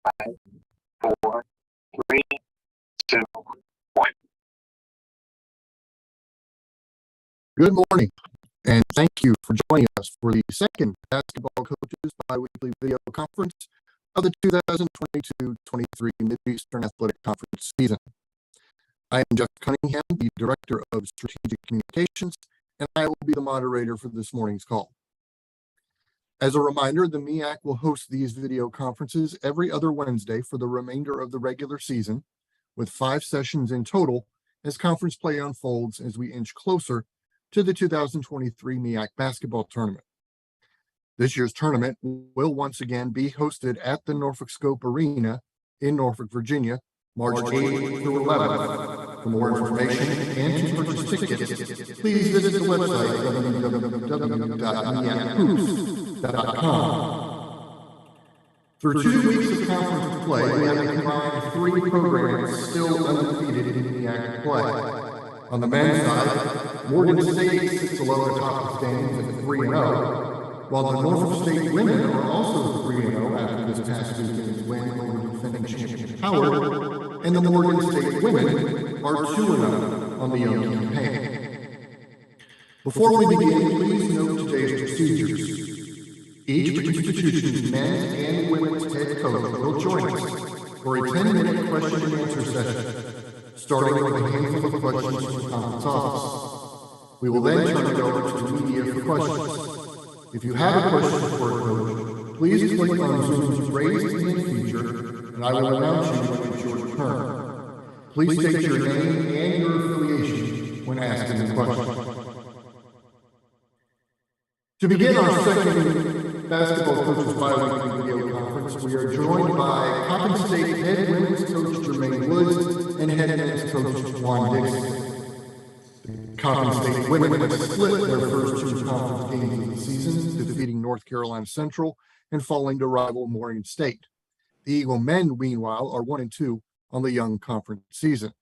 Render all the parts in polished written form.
4, 3, 2, 1. Good morning, and thank you for joining us for the second Basketball Coaches Biweekly Video Conference of the 2022-23 Mid-Eastern Athletic Conference season. I am Jeff Cunningham, the Director of Strategic Communications, and I will be the moderator for this morning's call. As a reminder, the MEAC will host these video conferences every other Wednesday for the remainder of the regular season, with 5 sessions in total as conference play unfolds as we inch closer to the 2023 MEAC Basketball Tournament. This year's tournament will once again be hosted at the Norfolk Scope Arena in Norfolk, Virginia, March 8th through 11th. For more information and to purchase tickets, please visit the website www.meac.com. Through 2 weeks of conference play, we have a combined 3 programs still undefeated in MEAC play. On the men's side, Morgan State sits along the top of the standings at 3-0, while the Norfolk State women are also 3-0 after this past weekend's win over defending champion Howard, and the Morgan State women are 2-0 on the young campaign. Before we begin, please note today's procedures. Each institution's men's and women's head coach will join us for a 10-minute question and answer session, starting with a handful of questions from the conference office. We will then turn it over to the media for questions. If you have a question for a coach, please click on Zoom's Raise Hand feature, and I will announce you when it's your turn. Please state your name and your affiliation when asking the question. To begin our second Basketball Coaches Biweekly Video Conference, we are joined by Coppin State head women's coach Jermaine Woods and head men's coach Juan Dixon. The Coppin State women have split their first 2 conference games of the season, defeating North Carolina Central and falling to rival Morgan State. The Eagle men, meanwhile, are 1-2 on the young conference season.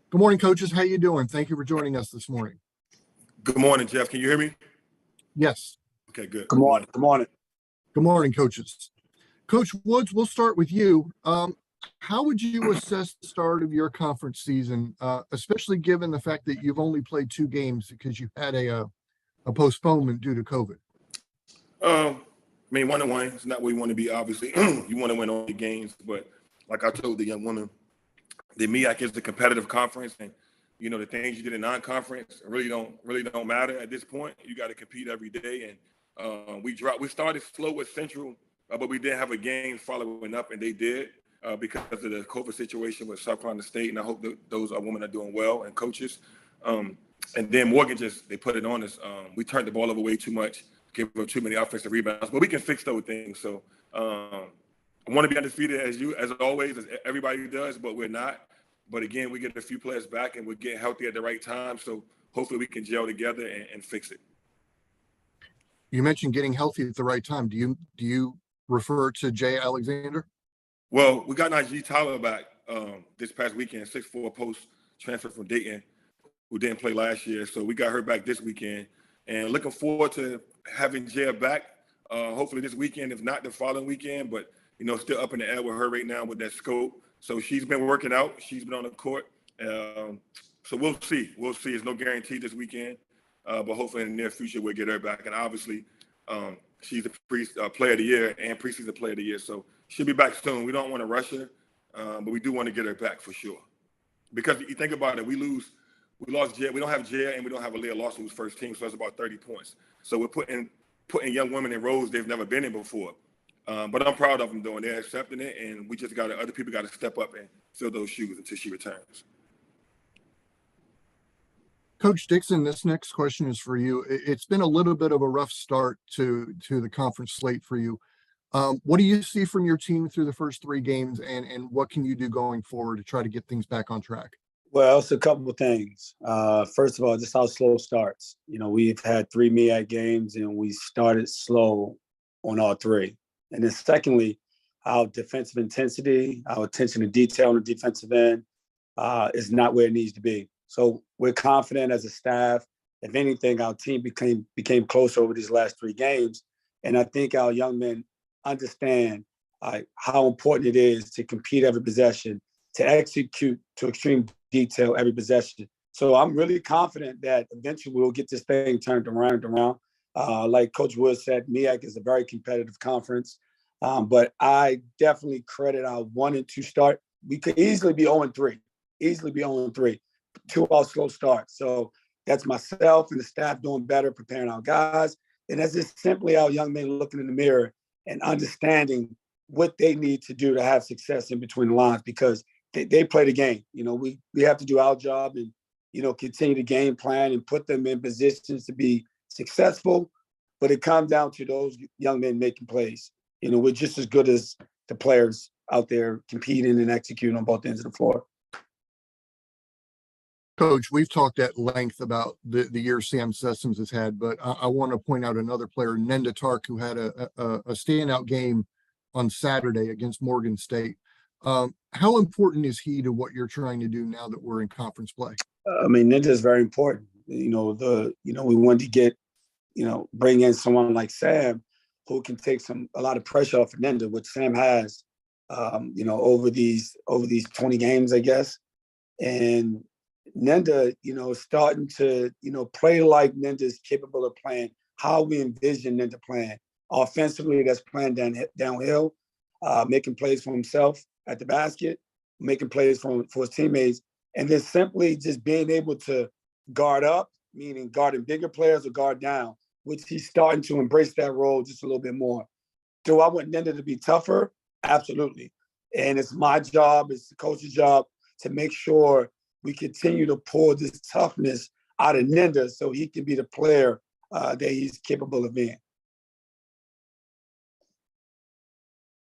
Good morning, coaches. How you doing? Thank you for joining us this morning. Good morning, Jeff. Can you hear me? Yes. Okay, good. Good morning. Good morning. Good morning, coaches. Coach Woods, we'll start with you. How would you assess the start of your conference season, especially given the fact that you've only played 2 games because you had a postponement due to COVID? I mean, 1-1 is not where you want to be, obviously. You want to win all the games, but like I told the young woman, the MEAC is the competitive conference, and you know the things you did in non-conference really don't matter at this point. You got to compete every day, and we started slow with Central, but we didn't have a game following up, and they did because of the COVID situation with South Carolina State, and I hope that those women are doing well and coaches. And then Morgan they put it on us. We turned the ball over way too much, gave up too many offensive rebounds, but we can fix those things. So I want to be undefeated as always, as everybody does, but we're not. But again, we get a few players back, and we're getting healthy at the right time. So hopefully we can gel together and fix it. You mentioned getting healthy at the right time. Do you refer to Jay Alexander? Well, we got Najee Tyler back this past weekend, 6'4" post transfer from Dayton, who didn't play last year. So we got her back this weekend, and looking forward to having Jay back. Hopefully this weekend, if not the following weekend, but you know, still up in the air with her right now with that scope. So she's been working out. She's been on the court. So we'll see. We'll see. There's no guarantee this weekend, but hopefully in the near future we'll get her back. And obviously, she's the player of the year and preseason player of the year. So she'll be back soon. We don't want to rush her, but we do want to get her back for sure. Because you think about it, we lost Jay. We don't have Jay, and we don't have Aaliyah Lawson, who's first team. So that's about 30 points. So we're putting young women in roles they've never been in before. But I'm proud of them, though, and they're accepting it. And we just other people got to step up and fill those shoes until she returns. Coach Dixon, this next question is for you. It's been a little bit of a rough start to the conference slate for you. What do you see from your team through the first 3 games, and what can you do going forward to try to get things back on track? Well, it's a couple of things. First of all, just how slow starts. You know, we've had 3 MEAC games, and we started slow on all 3. And then secondly, our defensive intensity, our attention to detail on the defensive end is not where it needs to be. So we're confident as a staff. If anything, our team became closer over these last 3 games. And I think our young men understand how important it is to compete every possession, to execute to extreme detail every possession. So I'm really confident that eventually we'll get this thing turned around. Like Coach Wood said, MEAC is a very competitive conference, but I definitely credit our 1 and 2 start. We could easily be 0-3, easily be 0-3, 2 out slow starts. So that's myself and the staff doing better, preparing our guys. And that's just simply our young men looking in the mirror and understanding what they need to do to have success in between the lines, because they play the game. You know, we have to do our job and, you know, continue to game plan and put them in positions to be successful. But it comes down to those young men making plays. You know, we're just as good as the players out there competing and executing on both ends of the floor. Coach, we've talked at length about the year Sam Sessoms has had, but I want to point out another player, Nenda Tark, who had a standout game on Saturday against Morgan State. How important is he to what you're trying to do now that we're in conference play? I mean, Nenda is very important. We wanted to get, bring in someone like Sam who can take a lot of pressure off of Nenda, which Sam has, over these 20 games, I guess. And Nenda, starting to, play like Nenda is capable of playing, how we envision Nenda playing. Offensively, that's playing downhill, making plays for himself at the basket, making plays for his teammates, and then simply just being able to guard up, meaning guarding bigger players or guard down, which he's starting to embrace that role just a little bit more. Do I want Nenda to be tougher? Absolutely. And it's my job, it's the coach's job to make sure we continue to pour this toughness out of Nenda so he can be the player that he's capable of being.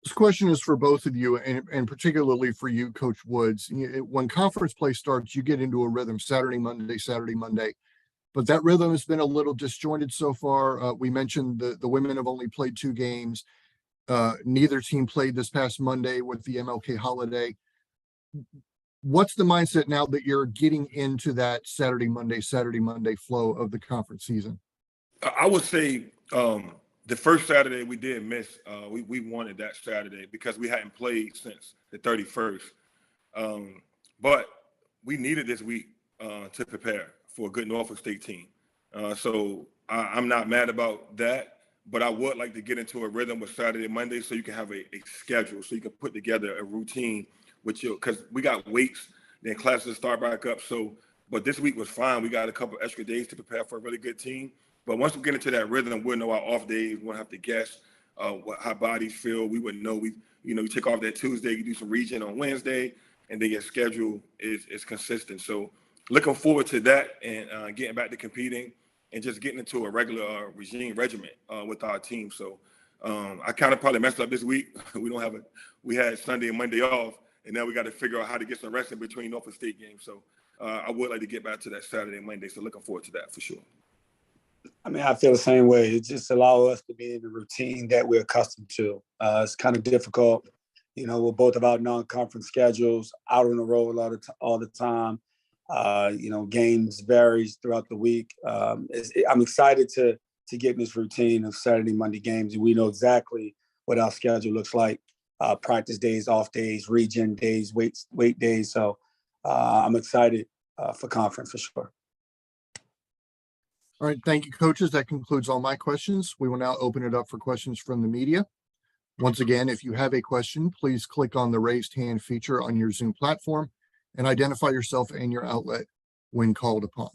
This question is for both of you, and particularly for you, Coach Woods. When conference play starts, you get into a rhythm, Saturday, Monday. But that rhythm has been a little disjointed so far. We mentioned the women have only played 2 games. Neither team played this past Monday with the MLK holiday. What's the mindset now that you're getting into that Saturday, Monday flow of the conference season? I would say the first Saturday we did miss. We wanted that Saturday because we hadn't played since the 31st. But we needed this week to prepare for a good Norfolk State team. So I'm not mad about that, but I would like to get into a rhythm with Saturday, Monday, so you can have a schedule, so you can put together a routine with you, because we got weights, then classes start back up. So, but this week was fine. We got a couple extra days to prepare for a really good team. But once we get into that rhythm, we'll know our off days. We won't have to guess how bodies feel. We wouldn't know. You take off that Tuesday, you do some region on Wednesday, and then your schedule is consistent. So looking forward to that and getting back to competing and just getting into a regular regimen with our team. So I kind of probably messed up this week. We had Sunday and Monday off, and now we got to figure out how to get some rest in between Norfolk State games. So I would like to get back to that Saturday and Monday. So looking forward to that for sure. I mean, I feel the same way. It just allows us to be in the routine that we're accustomed to. It's kind of difficult, with both of our non-conference schedules, out on the road all the time. Games varies throughout the week. I'm excited to get in this routine of Saturday, Monday games, and we know exactly what our schedule looks like. Practice days, off days, region days, weight days. So I'm excited for conference for sure. All right. Thank you, coaches. That concludes all my questions. We will now open it up for questions from the media. Once again, if you have a question, please click on the raised hand feature on your Zoom platform and identify yourself and your outlet when called upon.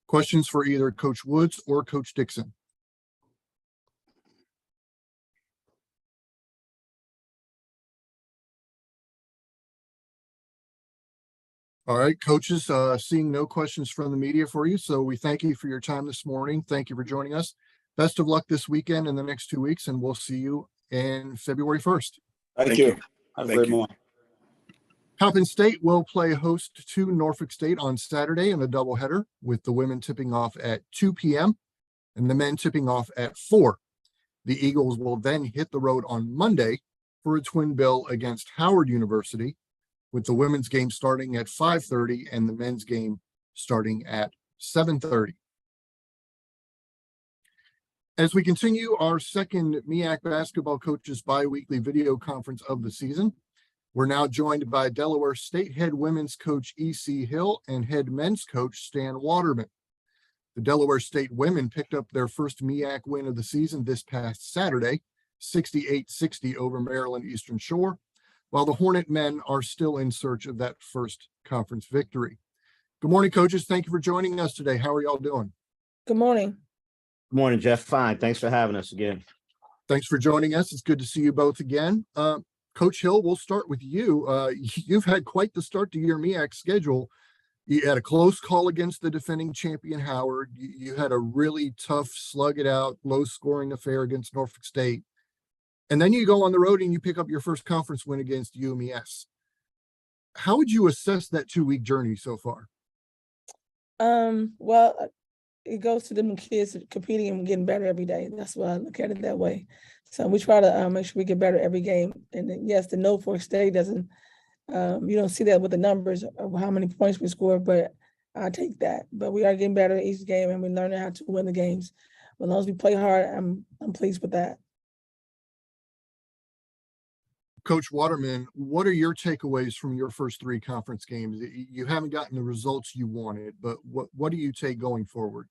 Questions for either Coach Woods or Coach Dixon? All right, coaches, seeing no questions from the media for you. So we thank you for your time this morning. Thank you for joining us. Best of luck this weekend and the next 2 weeks, and we'll see you in February 1st. Thank you. Have a great morning. Coppin State will play host to Norfolk State on Saturday in a doubleheader, with the women tipping off at 2 p.m. and the men tipping off at 4. The Eagles will then hit the road on Monday for a twin bill against Howard University, with the women's game starting at 5:30 and the men's game starting at 7:30. As we continue our second MEAC Basketball Coaches Bi-Weekly Video Conference of the season, we're now joined by Delaware State head women's coach E.C. Hill and head men's coach Stan Waterman. The Delaware State women picked up their first MEAC win of the season this past Saturday, 68-60 over Maryland Eastern Shore, while the Hornet men are still in search of that first conference victory. Good morning, coaches. Thank you for joining us today. How are y'all doing? Good morning. Good morning, Jeff. Fine. Thanks for having us again. Thanks for joining us. It's good to see you both again. Coach Hill, we'll start with you. You've had quite the start to your MEAC schedule. You had a close call against the defending champion Howard. You had a really tough, slug it out, low scoring affair against Norfolk State. And then you go on the road and you pick up your first conference win against UMES. How would you assess that 2-week journey so far? Well, it goes to them kids competing and getting better every day. That's why I look at it that way. So we try to make sure we get better every game. And then, yes, the Norfolk State doesn't, you don't see that with the numbers of how many points we score, but I take that. But we are getting better each game and we're learning how to win the games. But as long as we play hard, I'm pleased with that. Coach Waterman, what are your takeaways from your first 3 conference games? You haven't gotten the results you wanted, but what do you take going forward?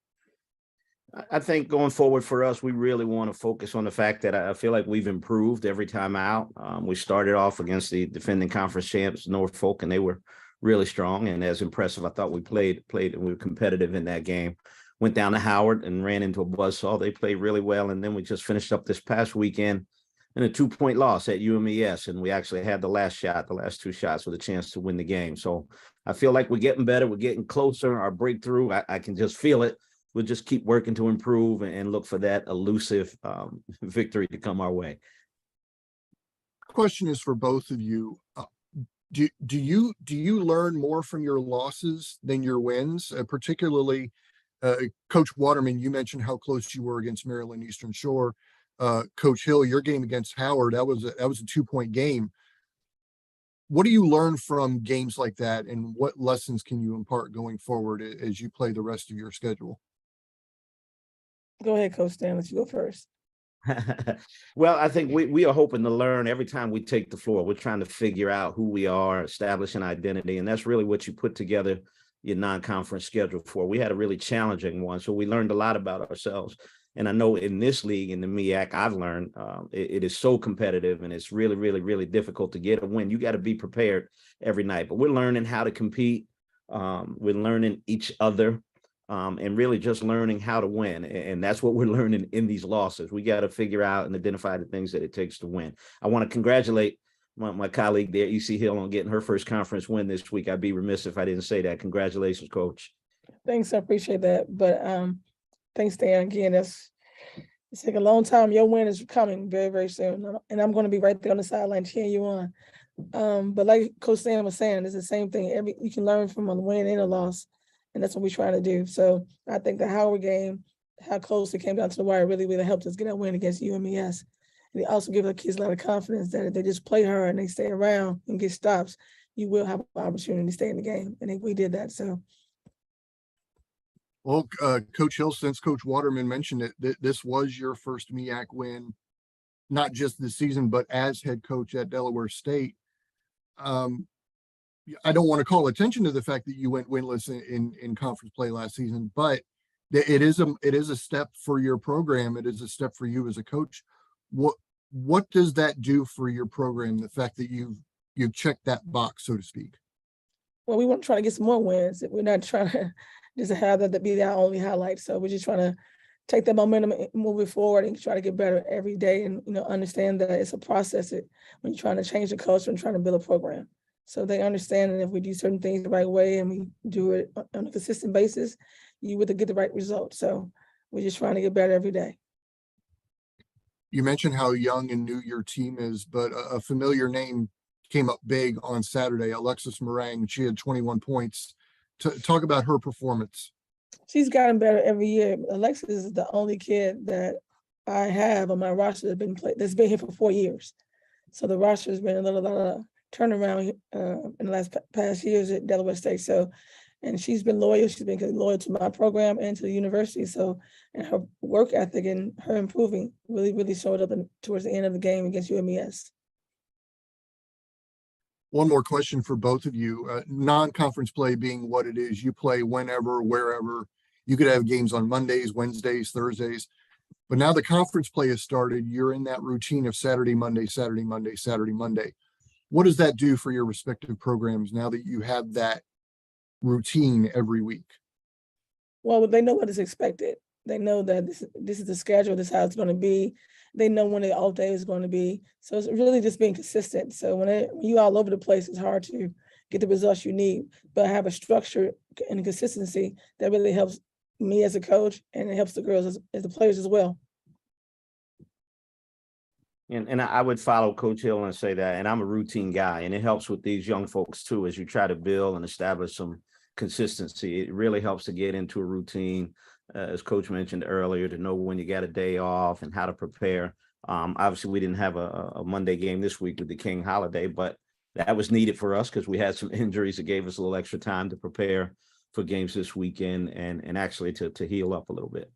I think going forward for us, we really want to focus on the fact that I feel like we've improved every time out. We started off against the defending conference champs, Norfolk, and they were really strong and as impressive. I thought we played and we were competitive in that game. Went down to Howard and ran into a buzzsaw. They played really well. And then we just finished up this past weekend in a 2-point loss at UMES. And we actually had the last 2 shots with a chance to win the game. So I feel like we're getting better. We're getting closer. Our breakthrough, I can just feel it. We'll just keep working to improve and look for that elusive victory to come our way. Question is for both of you. Do you learn more from your losses than your wins? Particularly, Coach Waterman, you mentioned how close you were against Maryland Eastern Shore. Coach Hill, your game against Howard, that was a 2-point game. What do you learn from games like that, and what lessons can you impart going forward as you play the rest of your schedule? Go ahead, Coach Stan. Let's go first. Well, I think we are hoping to learn every time we take the floor. We're trying to figure out who we are, establish an identity, and that's really what you put together your non-conference schedule for. We had a really challenging one, so we learned a lot about ourselves. And I know in this league, in the MEAC, I've learned it is so competitive and it's really, really, really difficult to get a win. You got to be prepared every night. But we're learning how to compete. We're learning each other. And really just learning how to win. And that's what we're learning in these losses. We got to figure out and identify the things that it takes to win. I want to congratulate my colleague there, E.C. Hill, on getting her first conference win this week. I'd be remiss if I didn't say that. Congratulations, Coach. Thanks, I appreciate that. But thanks, Dan. Again, it's taking a long time. Your win is coming very, very soon. And I'm going to be right there on the sideline cheering you on. But like Coach Stan was saying, it's the same thing. You can learn from a win and a loss. And that's what we're trying to do. So I think the Howard game, how close it came down to the wire, really, really helped us get a win against UMES. And it also gives the kids a lot of confidence that if they just play hard and they stay around and get stops, you will have an opportunity to stay in the game. And we did that. So. Well, Coach Hill, since Coach Waterman mentioned it, this was your first MEAC win, not just this season, but as head coach at Delaware State. I don't want to call attention to the fact that you went winless in conference play last season, but it is a step for your program. It is a step for you as a coach. What does that do for your program? The fact that you've checked that box, so to speak. Well, we want to try to get some more wins. We're not trying to just have that to be our only highlight. So we're just trying to take that momentum and move it forward and try to get better every day, and understand that it's a process when you're trying to change the culture and trying to build a program. So they understand that if we do certain things the right way and we do it on a consistent basis, you would get the right result. So we're just trying to get better every day. You mentioned how young and new your team is, but a familiar name came up big on Saturday, Alexis Meringue. She had 21 points. Talk about her performance. She's gotten better every year. Alexis is the only kid that I have on my roster that's been here for 4 years. So the roster has been a lot of turnaround in the past years at Delaware State. So and she's been loyal. She's been loyal to my program and to the university. So, and her work ethic and her improving really showed up towards the end of the game against UMES. One more question for both of you. Non-conference play being what it is, you play whenever, wherever. You could have games on Mondays, Wednesdays, Thursdays. But now the conference play has started. You're in that routine of Saturday, Monday, Saturday, Monday, Saturday, Monday. What does that do for your respective programs now that you have that routine every week? Well, they know what is expected. They know that this is the schedule, this is how it's going to be. They know when the off day is going to be. So it's really just being consistent. So when you all over the place, it's hard to get the results you need, but have a structure and a consistency that really helps me as a coach, and it helps the girls as the players as well. And I would follow Coach Hill and say that, and I'm a routine guy, and it helps with these young folks too, as you try to build and establish some consistency. It really helps to get into a routine, as Coach mentioned earlier, to know when you got a day off and how to prepare. Obviously, we didn't have a Monday game this week with the King holiday, but that was needed for us because we had some injuries that gave us a little extra time to prepare for games this weekend and actually to heal up a little bit.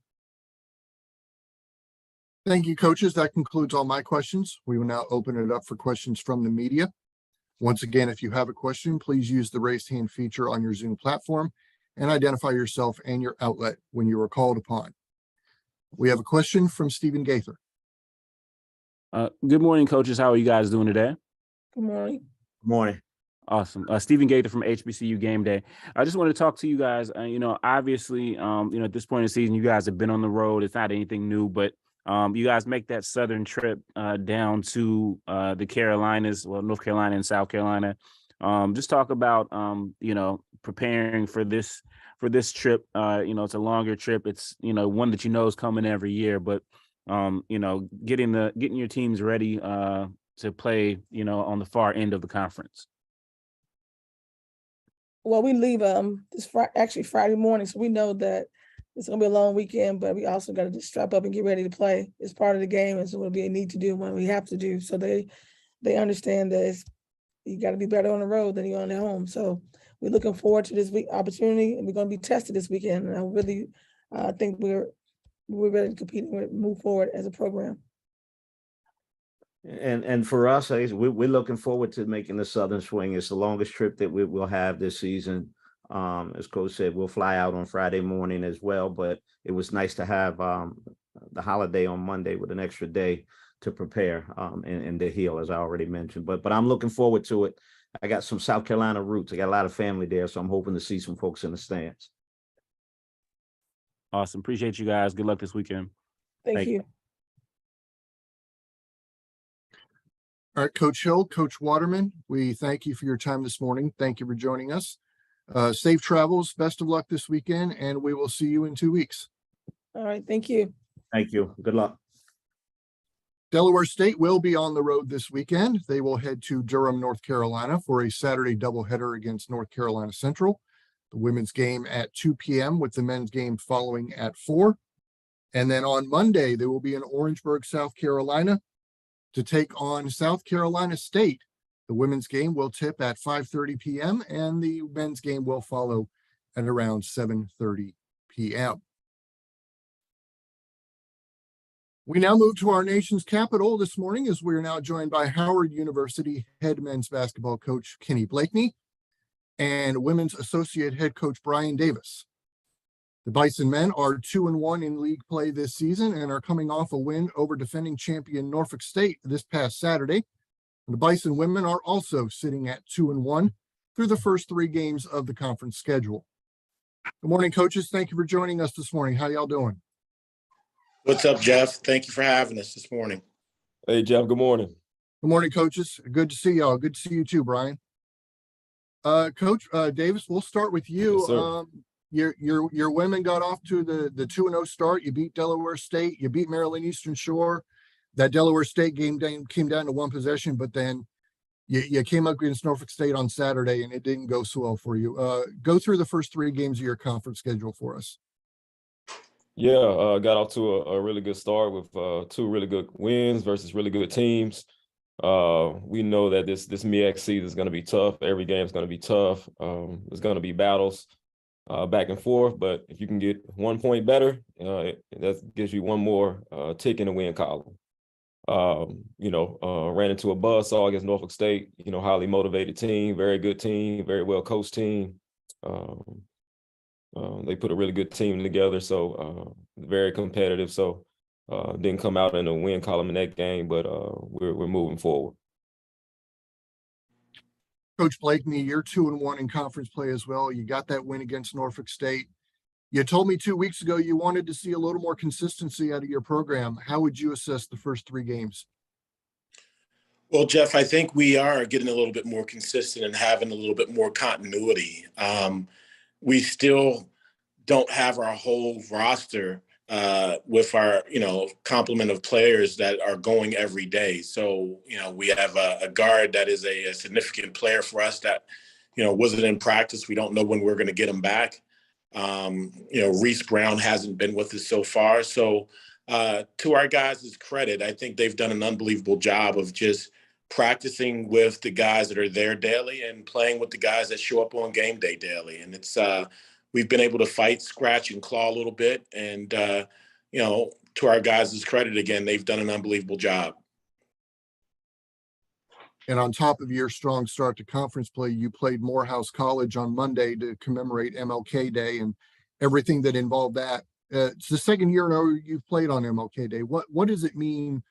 Thank you, coaches. That concludes all my questions. We will now open it up for questions from the media. Once again, if you have a question, please use the raised hand feature on your Zoom platform and identify yourself and your outlet when you are called upon. We have a question from Stephen Gaither. Good morning, coaches. How are you guys doing today? Good morning. Good morning. Awesome. Stephen Gaither from HBCU Game Day. I just want to talk to you guys. Obviously, at this point in the season, you guys have been on the road. It's not anything new, but you guys make that southern trip down to the Carolinas, well, North Carolina and South Carolina. Just talk about, preparing for this trip. It's a longer trip. It's, one that is coming every year, but, getting your teams ready to play, on the far end of the conference. Well, we leave actually Friday morning, so we know that it's gonna be a long weekend, but we also got to just strap up and get ready to play. It's part of the game, and so it'll be a need to do when we have to do. So they understand that you got to be better on the road than you're on at home. So we're looking forward to this week opportunity, and we're going to be tested this weekend. And I really think we're ready to compete and move forward as a program. And for us, we're looking forward to making the Southern Swing. It's the longest trip that we'll have this season. As Coach said, we'll fly out on Friday morning as well, but it was nice to have the holiday on Monday with an extra day to prepare and to heal, as I already mentioned. But I'm looking forward to it. I got some South Carolina roots. I got a lot of family there, so I'm hoping to see some folks in the stands. Awesome. Appreciate you guys. Good luck this weekend. Thank you. All right, Coach Hill, Coach Waterman, we thank you for your time this morning. Thank you for joining us. Safe travels, best of luck this weekend, and we will see you in 2 weeks. All right, thank you. Thank you. Good luck. Delaware State will be on the road this weekend. They will head to Durham, North Carolina for a Saturday doubleheader against North Carolina Central. The women's game at 2 p.m. with the men's game following at 4. And then on Monday, they will be in Orangeburg, South Carolina to take on South Carolina State. The women's game will tip at 5:30 p.m. and the men's game will follow at around 7:30 p.m. We now move to our nation's capital this morning as we are now joined by Howard University head men's basketball coach Kenny Blakeney and women's associate head coach Brian Davis. The Bison men are 2-1 in league play this season and are coming off a win over defending champion Norfolk State this past Saturday. The Bison women are also sitting at 2-1 through the first 3 games of the conference schedule. Good morning, coaches. Thank you for joining us this morning. How y'all doing? What's up, Jeff? Thank you for having us this morning. Hey, Jeff. Good morning. Good morning, coaches. Good to see y'all. Good to see you too, Brian. Coach Davis, we'll start with you. Yes, Your women got off to the 2-0 start. You beat Delaware State. You beat Maryland Eastern Shore. That Delaware State game came down to 1 possession, but then you came up against Norfolk State on Saturday, and it didn't go so well for you. Go through the first 3 games of your conference schedule for us. Yeah, got off to a really good start with 2 really good wins versus really good teams. We know that this MEAC season is going to be tough. Every game is going to be tough. There's going to be battles. back and forth. But if you can get 1 point better, that gives you one more tick in the win column. Ran into a buzzsaw against Norfolk State, highly motivated team, very good team, very well coached team. They put a really good team together, so very competitive. So didn't come out in the win column in that game, but we're moving forward. Coach Blakeney, you're 2-1 in conference play as well. You got that win against Norfolk State. You told me 2 weeks ago you wanted to see a little more consistency out of your program. How would you assess the first 3 games? Well, Jeff, I think we are getting a little bit more consistent and having a little bit more continuity. We still don't have our whole roster with our, complement of players that are going every day. So, we have a guard that is a significant player for us that, wasn't in practice. We don't know when we're going to get him back. Reese Brown hasn't been with us so far. So to our guys' credit, I think they've done an unbelievable job of just practicing with the guys that are there daily and playing with the guys that show up on game day daily. And it's we've been able to fight, scratch, and claw a little bit. And, to our guys' credit, again, they've done an unbelievable job. And on top of your strong start to conference play, you played Morehouse College on Monday to commemorate MLK Day and everything that involved that. It's the second year in a row you've played on MLK Day. What does it mean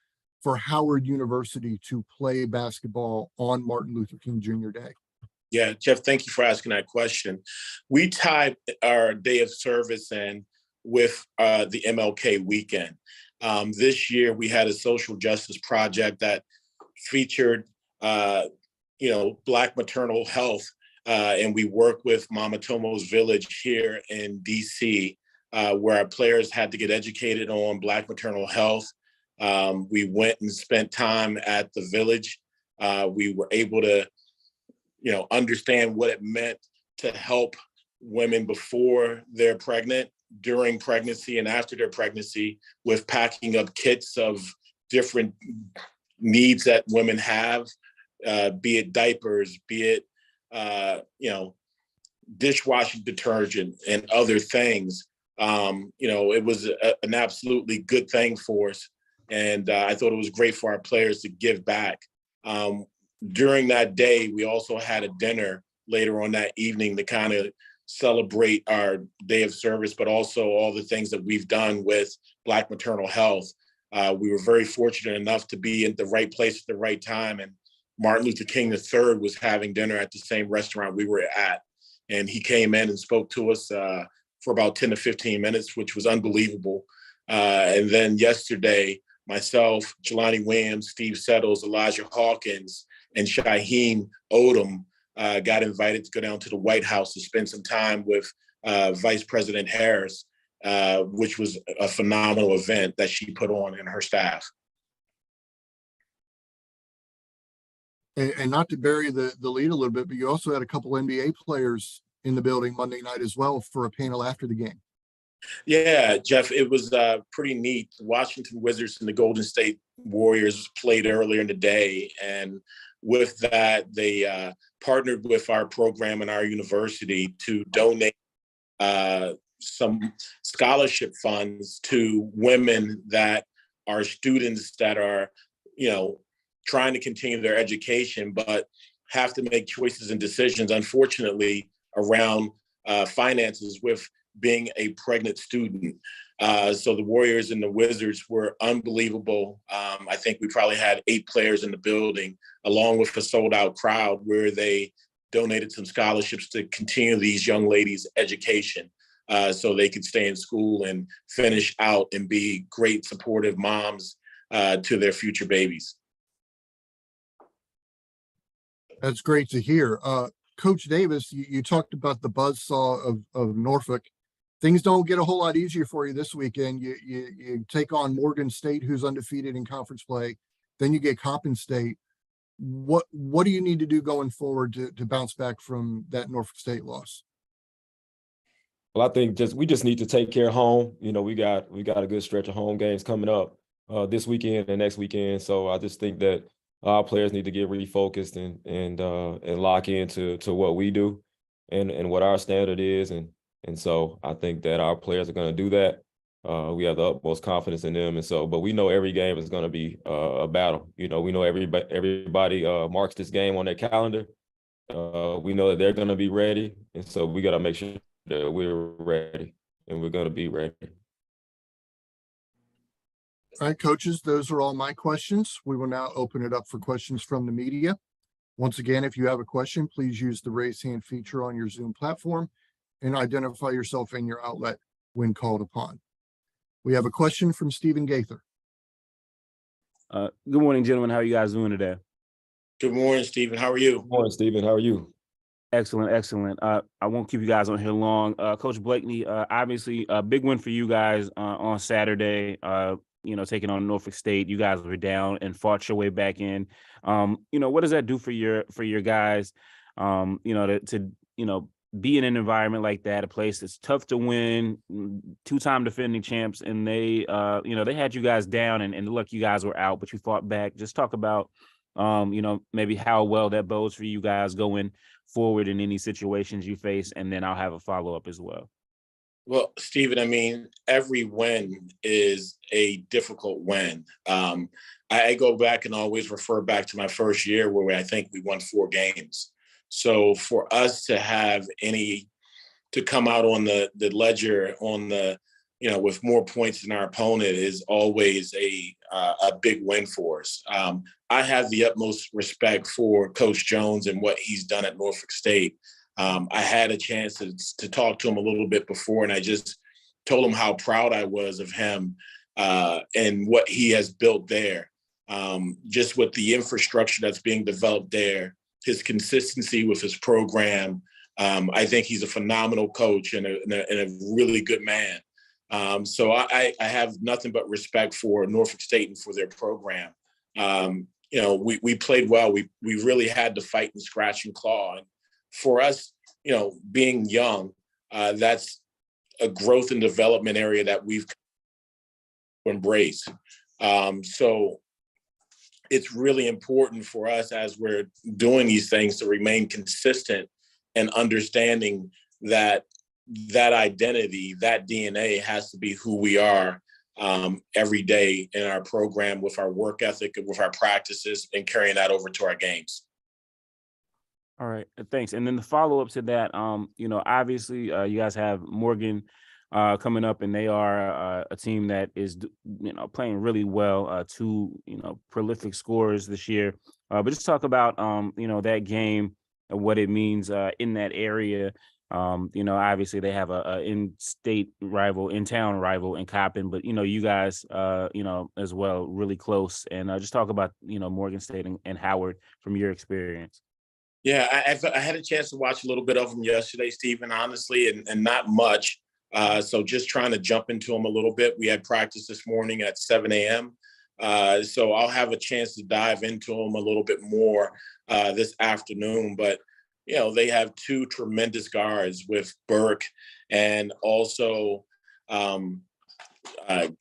for Howard University to play basketball on Martin Luther King Jr. Day? Yeah, Jeff, thank you for asking that question. We tied our day of service in with the MLK weekend. This year, we had a social justice project that featured, Black maternal health, and we work with Mama Tomo's Village here in DC, where our players had to get educated on Black maternal health. We went and spent time at the village. We were able to understand what it meant to help women before they're pregnant, during pregnancy, and after their pregnancy, with packing up kits of different needs that women have, be it diapers, be it, dishwashing detergent and other things. It was an absolutely good thing for us. And I thought it was great for our players to give back. During that day, we also had a dinner later on that evening to kind of celebrate our day of service, but also all the things that we've done with Black maternal health. We were very fortunate enough to be in the right place at the right time. And Martin Luther King III was having dinner at the same restaurant we were at. And he came in and spoke to us for about 10 to 15 minutes, which was unbelievable. And then yesterday, myself, Jelani Williams, Steve Settles, Elijah Hawkins, and Shaheem Odom got invited to go down to the White House to spend some time with Vice President Harris, which was a phenomenal event that she put on and her staff. And not to bury the lead a little bit, but you also had a couple NBA players in the building Monday night as well for a panel after the game. Yeah, Jeff, it was pretty neat. The Washington Wizards and the Golden State Warriors played earlier in the day. And with that, they partnered with our program and our university to donate some scholarship funds to women that are students that are, trying to continue their education, but have to make choices and decisions, unfortunately, around finances with being a pregnant student. So the Warriors and the Wizards were unbelievable. I think we probably had 8 players in the building, along with a sold out crowd, where they donated some scholarships to continue these young ladies' education so they could stay in school and finish out and be great supportive moms to their future babies. That's great to hear. Coach Davis, you talked about the buzzsaw of Norfolk. Things don't get a whole lot easier for you this weekend. You take on Morgan State, who's undefeated in conference play. Then you get Coppin State. What do you need to do going forward to bounce back from that Norfolk State loss? Well, I think we just need to take care of home. We got a good stretch of home games coming up this weekend and next weekend. So I just think that our players need to get refocused and lock into what we do and what our standard is, and And so I think that our players are going to do that. We have the utmost confidence in them. And so, but we know every game is going to be a battle. You know, we know everybody marks this game on their calendar. We know that they're going to be ready. And so we got to make sure that we're ready, and we're going to be ready. All right, coaches, those are all my questions. We will now open it up for questions from the media. Once again, if you have a question, please use the raise hand feature on your Zoom platform and identify yourself and your outlet when called upon. We have a question from Stephen Gaither. Good morning, gentlemen. How are you guys doing today? Good morning, Stephen. How are you? Good morning, Stephen. How are you? Excellent, excellent. I won't keep you guys on here long. Coach Blakeney, obviously a big win for you guys on Saturday. You know, taking on Norfolk State. You guys were down and fought your way back in. You know, what does that do for your guys? You know, to you know, be in an environment like that, a place that's tough to win, two-time defending champs, and they you know, they had you guys down, and look, you guys were out, but you fought back. Just talk about you know, maybe how well that bodes for you guys going forward in any situations you face, and then I'll have a follow-up as well. Well, Stephen, I mean, every win is a difficult win. I go back and always refer back to my first year where I think we won 4 games. So for us to have to come out on the ledger on the, you know, with more points than our opponent is always a big win for us. I have the utmost respect for Coach Jones and what he's done at Norfolk State. I had a chance to talk to him a little bit before, and I just told him how proud I was of him and what he has built there. Just with the infrastructure that's being developed there, his consistency with his program. I think he's a phenomenal coach and a really good man. So I have nothing but respect for Norfolk State and for their program. You know, we played well. We really had to fight and scratch and claw. And for us, you know, being young, that's a growth and development area that we've embraced. So it's really important for us as we're doing these things to remain consistent and understanding that identity, that DNA has to be who we are every day in our program with our work ethic and with our practices and carrying that over to our games. All right, thanks. And then the follow-up to that, you know, obviously you guys have Morgan coming up, and they are a team that is, you know, playing really well, 2, you know, prolific scorers this year. But just talk about, you know, that game and what it means in that area. You know, obviously they have a in-town rival in Coppin, but, you know, you guys, you know, as well, really close. And just talk about, you know, Morgan State and Howard from your experience. Yeah, I had a chance to watch a little bit of them yesterday, Stephen, honestly, and not much. So just trying to jump into them a little bit. We had practice this morning at 7 a.m. So I'll have a chance to dive into them a little bit more this afternoon. But, you know, they have 2 tremendous guards with Burke and also, I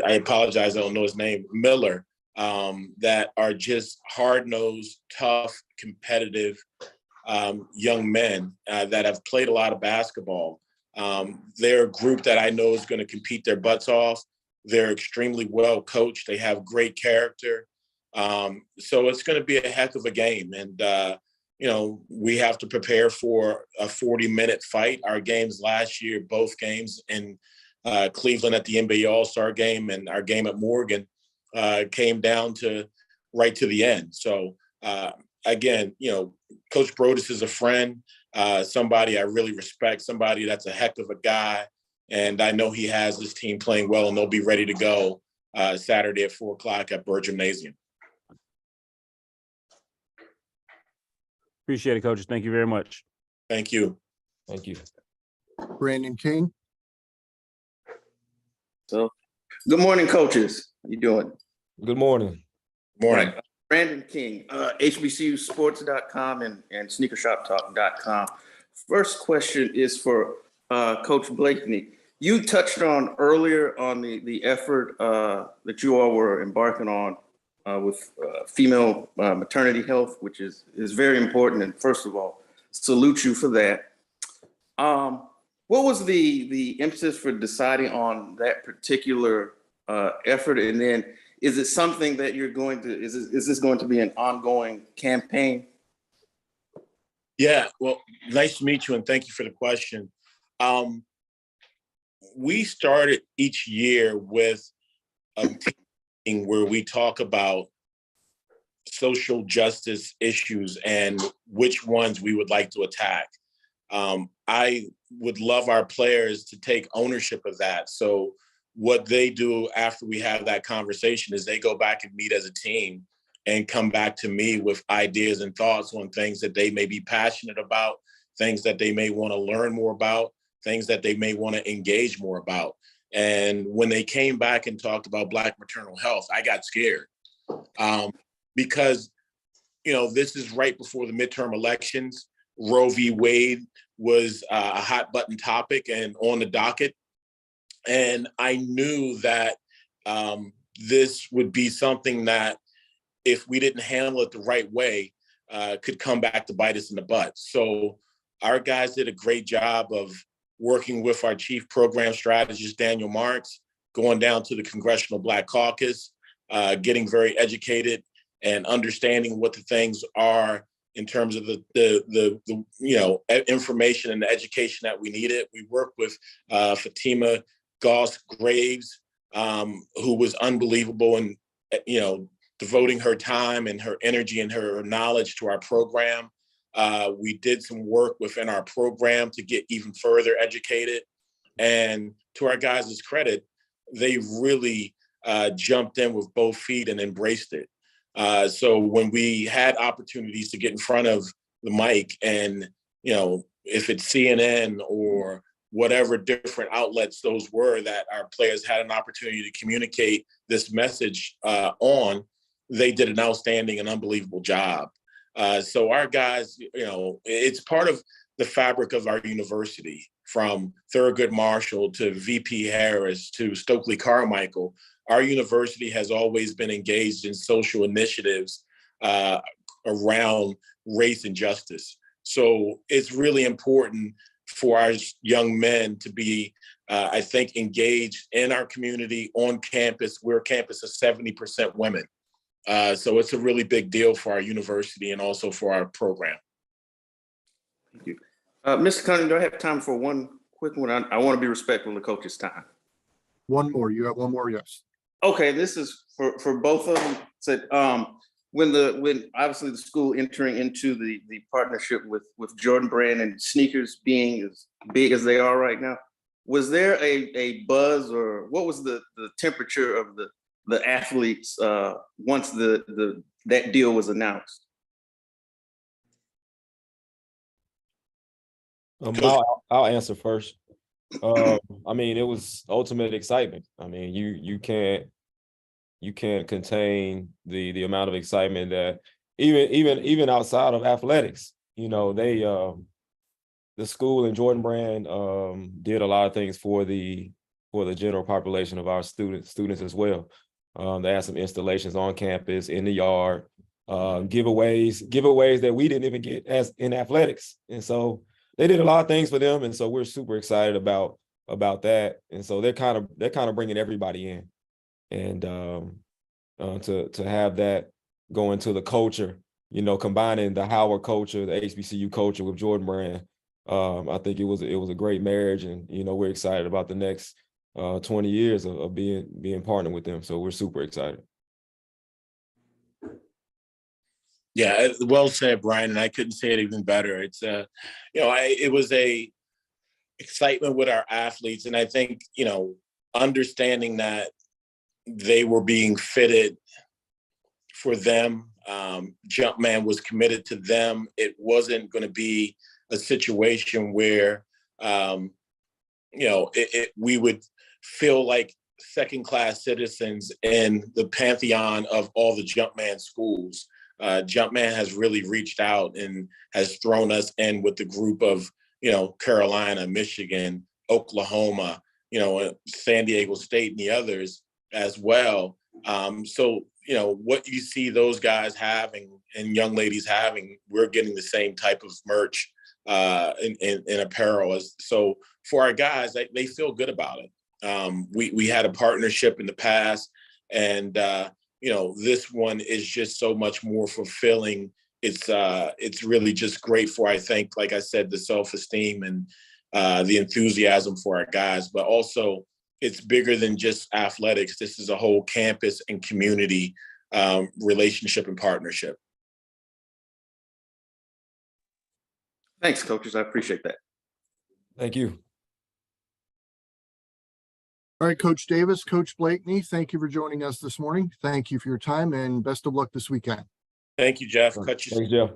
apologize, I don't know his name, Miller. That are just hard-nosed, tough, competitive young men that have played a lot of basketball. They're a group that I know is going to compete their butts off. They're extremely well coached. They have great character. So it's going to be a heck of a game. And, you know, we have to prepare for a 40-minute fight. Our games last year, both games in Cleveland at the NBA All-Star game and our game at Morgan, came down to right to the end. So again, you know, Coach Brodus is a friend, somebody I really respect, somebody that's a heck of a guy. And I know he has this team playing well, and they'll be ready to go Saturday at 4:00 at Burr Gymnasium. Appreciate it, coaches. Thank you very much. Thank you. Thank you. Brandon King. So, good morning, coaches. How you doing? Good morning. Morning. Right. Brandon King, HBCUsports.com and sneakershoptalk.com. First question is for Coach Blakeney. You touched on earlier on the effort that you all were embarking on with female maternity health, which is very important. And first of all, salute you for that. What was the emphasis for deciding on that particular effort? And then is it something that you're going to, is this going to be an ongoing campaign? Yeah, well, nice to meet you and thank you for the question. We started each year with a team where we talk about social justice issues and which ones we would like to attack. I would love our players to take ownership of that. So what they do after we have that conversation is they go back and meet as a team and come back to me with ideas and thoughts on things that they may be passionate about, things that they may want to learn more about, things that they may want to engage more about. And when they came back and talked about Black maternal health, I got scared because, this is right before the midterm elections. Roe v. Wade was a hot button topic and on the docket. And I knew that this would be something that if we didn't handle it the right way, could come back to bite us in the butt. So our guys did a great job of working with our chief program strategist, Daniel Marks, going down to the Congressional Black Caucus, getting very educated and understanding what the things are in terms of the information and the education that we needed. We worked with Fatima Goss Graves, who was unbelievable and devoting her time and her energy and her knowledge to our program. We did some work within our program to get even further educated. And to our guys' credit, they really jumped in with both feet and embraced it. So when we had opportunities to get in front of the mic and, if it's CNN or whatever different outlets those were that our players had an opportunity to communicate this message on, they did an outstanding and unbelievable job. So our guys, it's part of the fabric of our university, from Thurgood Marshall to VP Harris to Stokely Carmichael. Our university has always been engaged in social initiatives around race and justice. So it's really important for our young men to be, I think, engaged in our community on campus. We're a campus of 70% women. So it's a really big deal for our university and also for our program. Thank you. Mr. Cunningham, do I have time for one quick one? I want to be respectful of the coach's time. One more. You have one more? Yes. Okay, this is for both of them. Said when obviously the school entering into the partnership with Jordan Brand and sneakers being as big as they are right now, was there a buzz, or what was the temperature of the athletes once that deal was announced? I'll answer first. It was ultimate excitement. You can't contain the amount of excitement that even outside of athletics, the school and Jordan Brand did a lot of things for the general population of our students as well. They had some installations on campus, in the yard, giveaways that we didn't even get as in athletics. And so they did a lot of things for them. And so we're super excited about that. And so they're kind of bringing everybody in. And to have that go into the culture, combining the Howard culture, the HBCU culture with Jordan Brand, I think it was a great marriage. And, we're excited about the next 20 years of being partnered with them. So we're super excited. Yeah, well said, Brian. And I couldn't say it even better. It's, it was a excitement with our athletes. And I think, understanding that they were being fitted for them. Jumpman was committed to them. It wasn't going to be a situation where, we would feel like second-class citizens in the pantheon of all the Jumpman schools. Jumpman has really reached out and has thrown us in with the group of, Carolina, Michigan, Oklahoma, San Diego State and the others as well. So, what you see those guys having and young ladies having, we're getting the same type of merch in apparel. So for our guys, they feel good about it. We had a partnership in the past, and this one is just so much more fulfilling. It's really just great for, I think, like I said, the self-esteem and the enthusiasm for our guys, but also it's bigger than just athletics. This is a whole campus and community relationship and partnership. Thanks, coaches. I appreciate that. Thank you. All right, Coach Davis, Coach Blakeney, thank you for joining us this morning. Thank you for your time and best of luck this weekend. Thank you, Jeff. Thanks, Jeff.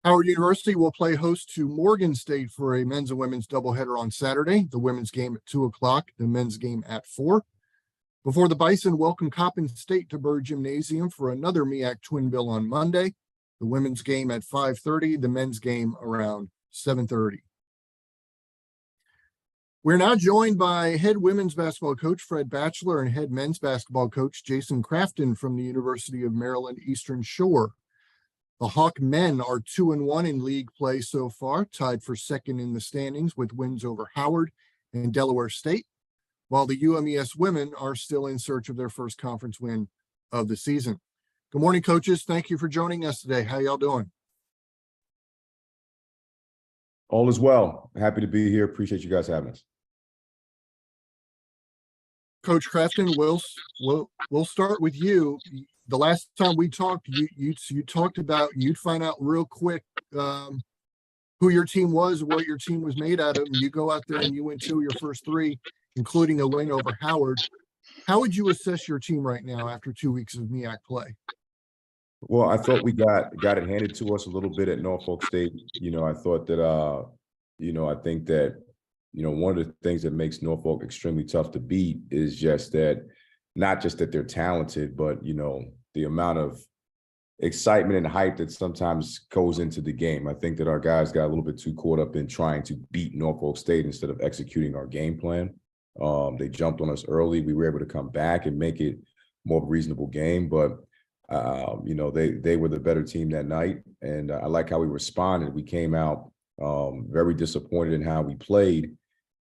Howard University will play host to Morgan State for a men's and women's doubleheader on Saturday. The women's game at 2:00, the men's game at 4. Before the Bison welcome Coppin State to Bird Gymnasium for another MEAC twin bill on Monday. The women's game at 5:30, the men's game around 7:30. We're now joined by head women's basketball coach Fred Batchelor and head men's basketball coach Jason Crafton from the University of Maryland Eastern Shore. The Hawk men are 2-1 in league play so far, tied for second in the standings with wins over Howard and Delaware State, while the UMES women are still in search of their first conference win of the season. Good morning, coaches. Thank you for joining us today. How y'all doing? All is well. Happy to be here. Appreciate you guys having us. Coach Crafton, we'll start with you. The last time we talked, you talked about you'd find out real quick who your team was, what your team was made out of, and you go out there and you win 2 of your first 3, including a win over Howard. How would you assess your team right now after 2 weeks of MEAC play? Well, I thought we got it handed to us a little bit at Norfolk State. I thought that I think that one of the things that makes Norfolk extremely tough to beat is just that, not just that they're talented, but the amount of excitement and hype that sometimes goes into the game. I think that our guys got a little bit too caught up in trying to beat Norfolk State instead of executing our game plan. They jumped on us early. We were able to come back and make it more of a reasonable game, but they were the better team that night, and I like how we responded. We came out very disappointed in how we played,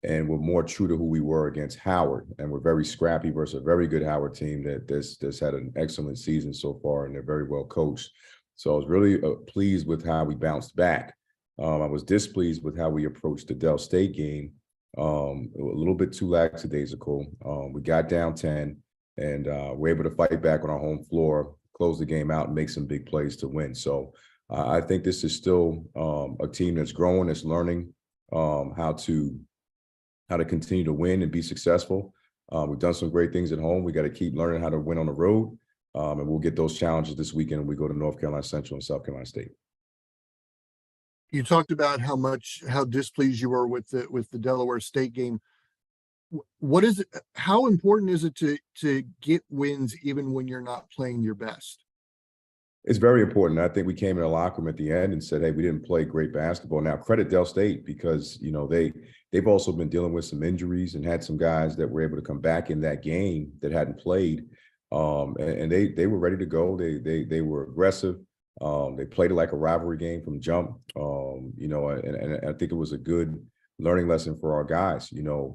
and we're more true to who we were against Howard, and we're very scrappy versus a very good Howard team that's had an excellent season so far, and they're very well coached. So I was really pleased with how we bounced back. I was displeased with how we approached the Del State game. A little bit too lackadaisical. We got down 10, and we're able to fight back on our home floor, close the game out, and make some big plays to win. So I think this is still a team that's growing, that's learning how to continue to win and be successful. We've done some great things at home. We got to keep learning how to win on the road, and we'll get those challenges this weekend when we go to North Carolina Central and South Carolina State. You talked about how displeased you were with the Delaware State game. What is it? How important is it to get wins even when you're not playing your best? It's very important. I think we came in the locker room at the end and said, hey, we didn't play great basketball. Now, credit Del State, because they've also been dealing with some injuries and had some guys that were able to come back in that game that hadn't played. And they were ready to go. They were aggressive. They played it like a rivalry game from jump. And I think it was a good learning lesson for our guys.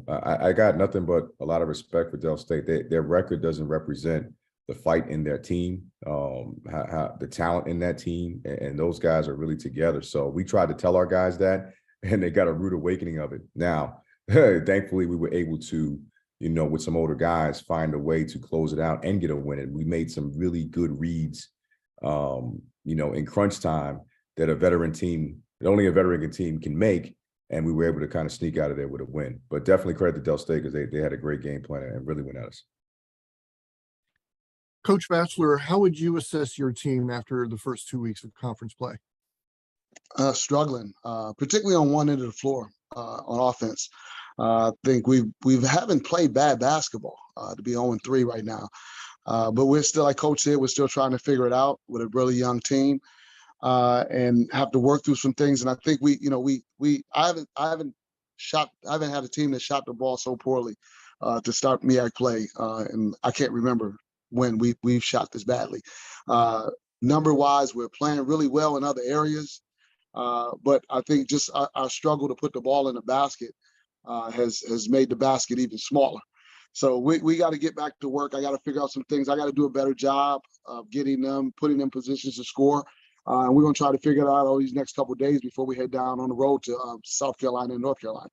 I got nothing but a lot of respect for Del State. Their record doesn't represent the fight in their team, how the talent in that team, and those guys are really together. So we tried to tell our guys that, and they got a rude awakening of it. Now, thankfully, we were able to, with some older guys, find a way to close it out and get a win. And we made some really good reads, in crunch time that only a veteran team can make. And we were able to kind of sneak out of there with a win. But definitely credit to Del State, because they had a great game plan and really went at us. Coach Batchelor, how would you assess your team after the first 2 weeks of conference play? Struggling, particularly on one end of the floor on offense. I think we haven't played bad basketball to be 0-3 right now. But we're still, like Coach said, we're still trying to figure it out with a really young team and have to work through some things. And I think I haven't had a team that shot the ball so poorly to start MEAC play. And I can't remember when we've shot this badly. Number wise, we're playing really well in other areas. But I think just our struggle to put the ball in the basket has made the basket even smaller. So we got to get back to work. I got to figure out some things. I got to do a better job of getting them, putting them in positions to score. And we're going to try to figure it out all these next couple of days before we head down on the road to South Carolina and North Carolina.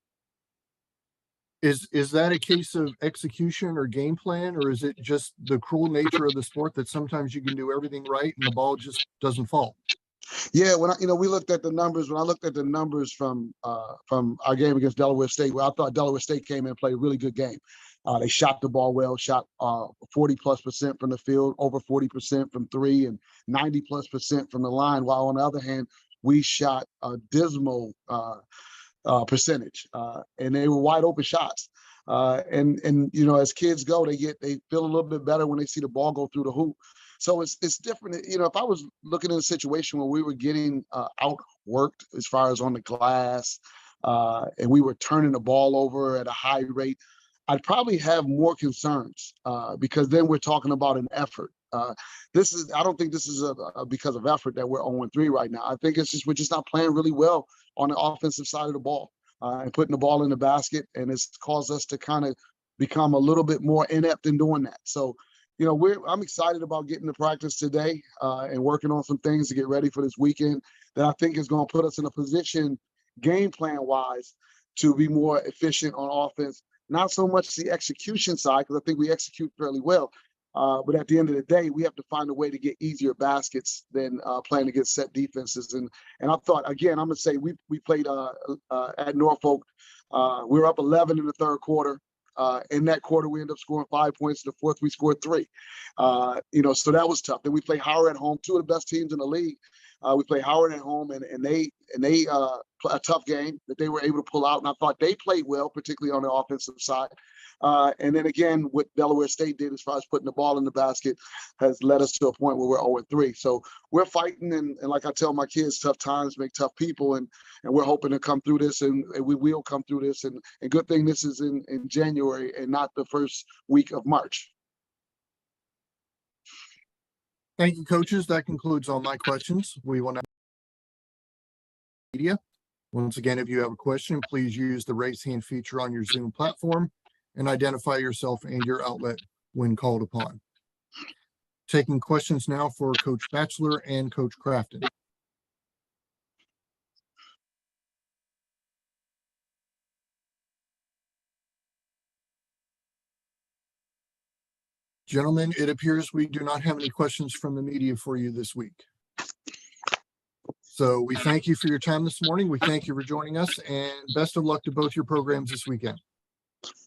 Is that a case of execution or game plan, or is it just the cruel nature of the sport that sometimes you can do everything right and the ball just doesn't fall? Yeah, when we looked at the numbers. When I looked at the numbers from our game against Delaware State, where I thought Delaware State came in and played a really good game. They shot the ball well, shot 40+% from the field, over 40% from three, and 90+% from the line. While on the other hand, we shot a dismal percentage, and they were wide open shots. And as kids go, they feel a little bit better when they see the ball go through the hoop. So it's different. If I was looking in a situation where we were getting outworked as far as on the glass, and we were turning the ball over at a high rate, I'd probably have more concerns because then we're talking about an effort. I don't think this is because of effort that we're 0-3 right now. I think we're just not playing really well on the offensive side of the ball and putting the ball in the basket, and it's caused us to kind of become a little bit more inept in doing that. So, I'm excited about getting to practice today and working on some things to get ready for this weekend that I think is going to put us in a position, game plan wise, to be more efficient on offense. Not so much the execution side, because I think we execute fairly well. But at the end of the day, we have to find a way to get easier baskets than playing against set defenses. And I thought, again, I'm going to say we played at Norfolk. We were up 11 in the third quarter. In that quarter, we ended up scoring 5 points. In the fourth, we scored 3. So that was tough. Then we played Howard at home, 2 of the best teams in the league. We played Howard at home, and they a tough game that they were able to pull out. And I thought they played well, particularly on the offensive side. And then again, what Delaware State did as far as putting the ball in the basket has led us to a point where we're 0-3. So we're fighting, and like I tell my kids, tough times make tough people, and we're hoping to come through this, and we will come through this. And good thing this is in January and not the first week of March. Thank you, coaches. That concludes all my questions. We will now media. Once again, if you have a question, please use the raise hand feature on your Zoom platform and identify yourself and your outlet when called upon. Taking questions now for Coach Batchelor and Coach Crafton. Gentlemen, it appears we do not have any questions from the media for you this week. So we thank you for your time this morning. We thank you for joining us, and best of luck to both your programs this weekend.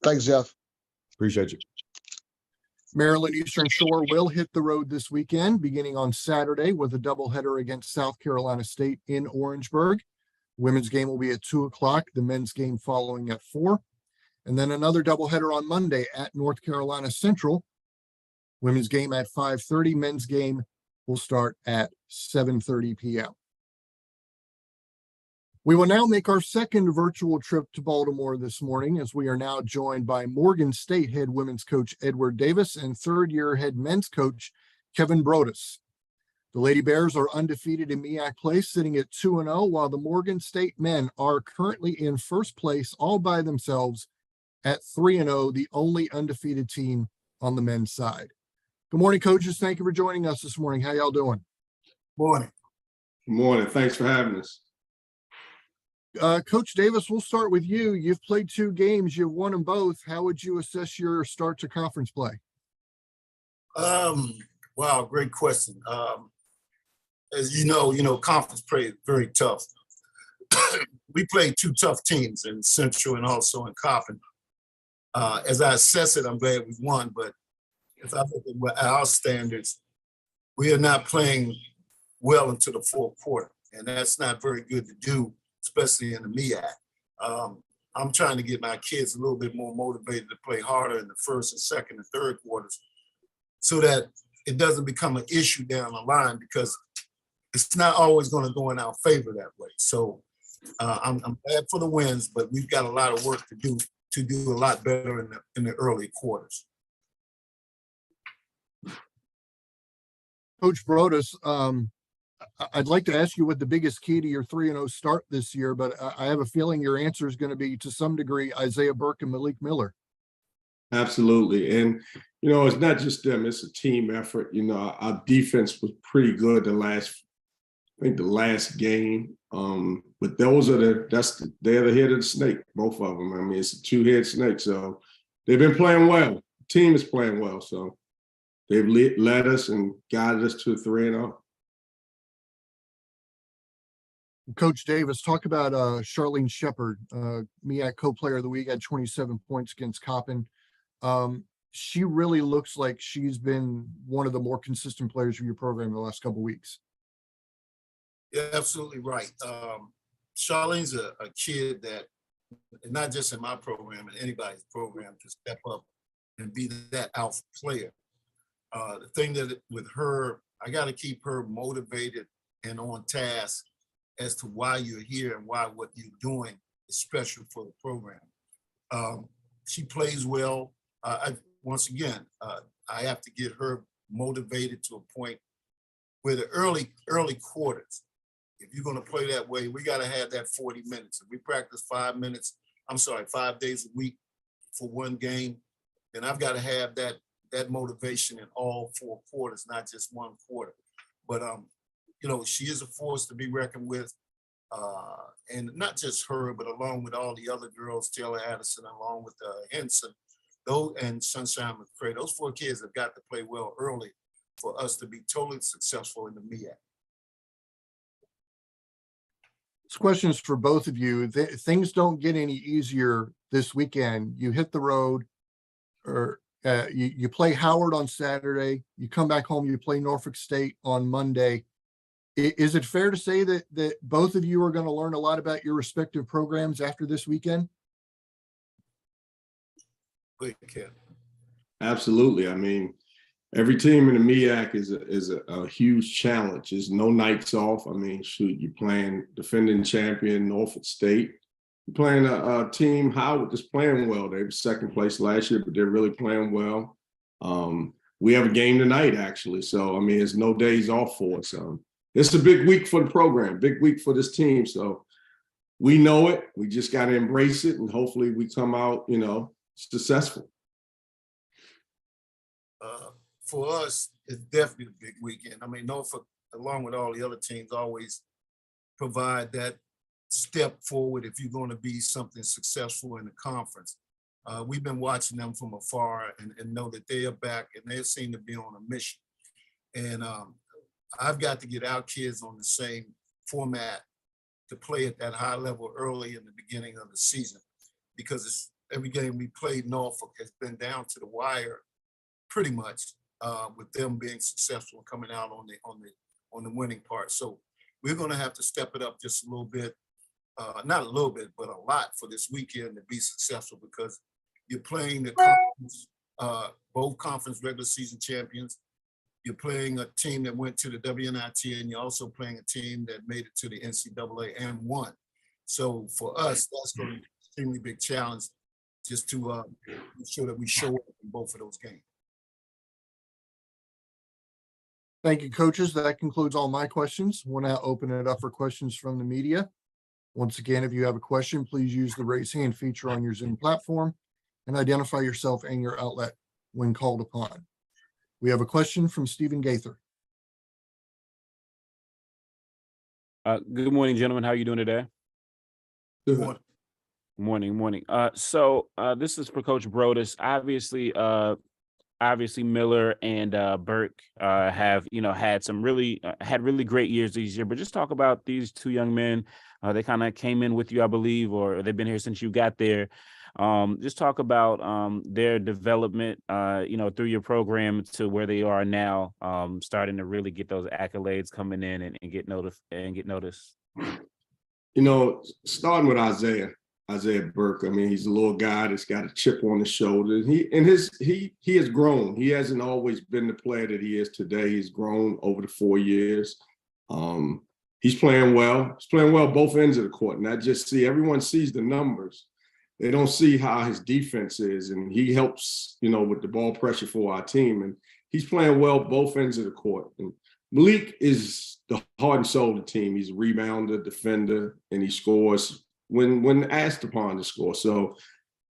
Thanks, Jeff. Appreciate you. Maryland Eastern Shore will hit the road this weekend, beginning on Saturday with a doubleheader against South Carolina State in Orangeburg. Women's game will be at 2 o'clock, the men's game following at 4. And then another doubleheader on Monday at North Carolina Central. Women's game at 5:30. Men's game will start at 7:30 p.m. We will now make our second virtual trip to Baltimore this morning, as we are now joined by Morgan State head women's coach Edward Davis and third-year head men's coach Kevin Brodus. The Lady Bears are undefeated in MEAC play, sitting at 2-0, while the Morgan State men are currently in first place all by themselves at 3-0, the only undefeated team on the men's side. Good morning, coaches. Thank you for joining us this morning. How y'all doing? Morning. Good morning. Thanks for having us. Coach Davis, we'll start with you. You've played 2 games. You've won them both. How would you assess your start to conference play? Wow, great question. As you know, conference play is very tough. We played 2 tough teams in Central and also in Coppin. As I assess it, I'm glad we won, but if I look at our standards, we are not playing well into the fourth quarter, and that's not very good to do, especially in the MEAC. I'm trying to get my kids a little bit more motivated to play harder in the first and second and third quarters so that it doesn't become an issue down the line, because it's not always going to go in our favor that way. So I'm glad for the wins, but we've got a lot of work to do a lot better in the early quarters. Coach Brodus, I'd like to ask you what the biggest key to your 3-0 start this year, but I have a feeling your answer is going to be, to some degree, Isaiah Burke and Malik Miller. Absolutely. And, it's not just them, it's a team effort. Our defense was pretty good the last game. But they're the head of the snake, both of them. I mean, it's a two-head snake. So they've been playing well. The team is playing well. So they've led us and guided us to 3-0. Coach Davis, talk about Charlene Shepard, MEAC co-player of the week, had 27 points against Coppin. She really looks like she's been one of the more consistent players of your program in the last couple of weeks. Yeah, absolutely right. Charlene's a kid that, not just in my program, in anybody's program, to step up and be that alpha player. The thing that with her, I got to keep her motivated and on task as to why you're here and why what you're doing is special for the program. She plays well. Once again, I have to get her motivated to a point where the early quarters, if you're going to play that way, we got to have that 40 minutes. If we practice 5 days a week for one game, then I've got to have that motivation in all 4 quarters, not just 1 quarter. But she is a force to be reckoned with, and not just her, but along with all the other girls, Taylor Addison, along with Henson, and Sunshine McCray. Those 4 kids have got to play well early for us to be totally successful in the MEAC. This question is for both of you. Things don't get any easier this weekend. You hit the road, or you play Howard on Saturday. You come back home, you play Norfolk State on Monday. Is it fair to say that both of you are going to learn a lot about your respective programs after this weekend? Absolutely. I mean, every team in the MEAC is a huge challenge. There's no nights off. I mean, shoot, you're playing defending champion Norfolk State. You're playing a team, Howard, that's playing well. They were second place last year, but they're really playing well. We have a game tonight, actually. So, I mean, it's no days off for us. It's a big week for the program, big week for this team. So we know it. We just got to embrace it, and hopefully we come out, successful. For us, it's definitely a big weekend. I mean, Norfolk, along with all the other teams, always provide that step forward if you're going to be something successful in the conference. We've been watching them from afar and know that they are back, and they seem to be on a mission. And I've got to get our kids on the same format to play at that high level early in the beginning of the season, because every game we played Norfolk has been down to the wire pretty much, with them being successful and coming out on the winning part. So we're going to have to step it up just a little bit, not a little bit, but a lot for this weekend to be successful, because you're playing the conference, both conference regular season champions. You're playing a team that went to the WNIT, and you're also playing a team that made it to the NCAA and won. So for us, that's going to be an extremely big challenge, just to make sure that we show up in both of those games. Thank you, coaches. That concludes all my questions. We'll now open it up for questions from the media. Once again, if you have a question, please use the raise hand feature on your Zoom platform and identify yourself and your outlet when called upon. We have a question from Stephen Gaither. Good morning, gentlemen. How are you doing today? Good Morning. So this is for Coach Brodus. Obviously Miller and Burke have had really great years this year. But just talk about these 2 young men. They kind of came in with you, I believe, or they've been here since you got there. Just talk about their development, through your program to where they are now, starting to really get those accolades coming in and get noticed. Starting with Isaiah Burke. I mean, he's a little guy that's got a chip on his shoulder. He has grown. He hasn't always been the player that he is today. He's grown over the 4 years. He's playing well. He's playing well both ends of the court. And everyone sees the numbers. They don't see how his defense is, and he helps, with the ball pressure for our team. And he's playing well both ends of the court. And Malik is the heart and soul of the team. He's a rebounder, defender, and he scores when asked upon to score. So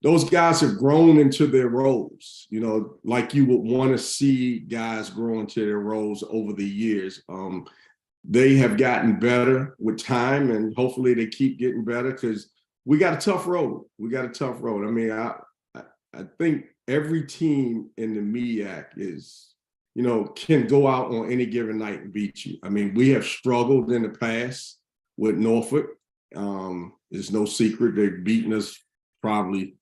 those guys have grown into their roles, you know, like you would want to see guys grow into their roles over the years. They have gotten better with time, and hopefully they keep getting better because we got a tough road. We got a tough road. I mean, I think every team in the MEAC is, you know, can go out on any given night and beat you. I mean, we have struggled in the past with Norfolk. There's no secret. They've beaten us probably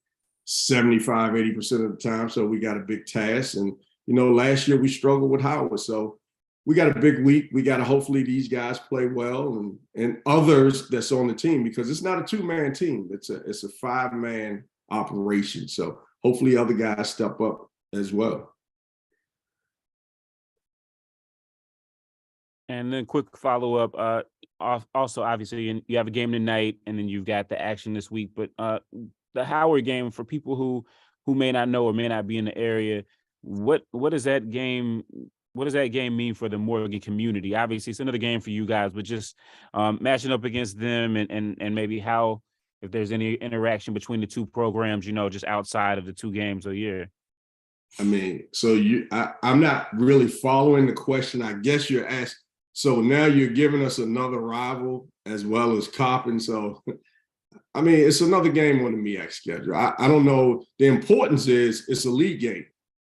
75, 80% of the time. So we got a big task. And, you know, last year we struggled with Howard. So we got a big week. We got to hopefully these guys play well and others that's on the team, because it's not a two-man team. It's a five-man operation. So hopefully other guys step up as well. And then quick follow-up, also, obviously, you have a game tonight, and then you've got the action this week. But the Howard game, for people who may not know or may not be in the area, what does that game mean for the Morgan community? Obviously, it's another game for you guys, but just matching up against them and maybe how, if there's any interaction between the two programs, you know, just outside of the two games a year. I mean, so I'm not really following the question. I guess you're asking. So now you're giving us another rival as well as Coppin. So, I mean, it's another game on the MEAC schedule. I don't know. The importance is it's a league game.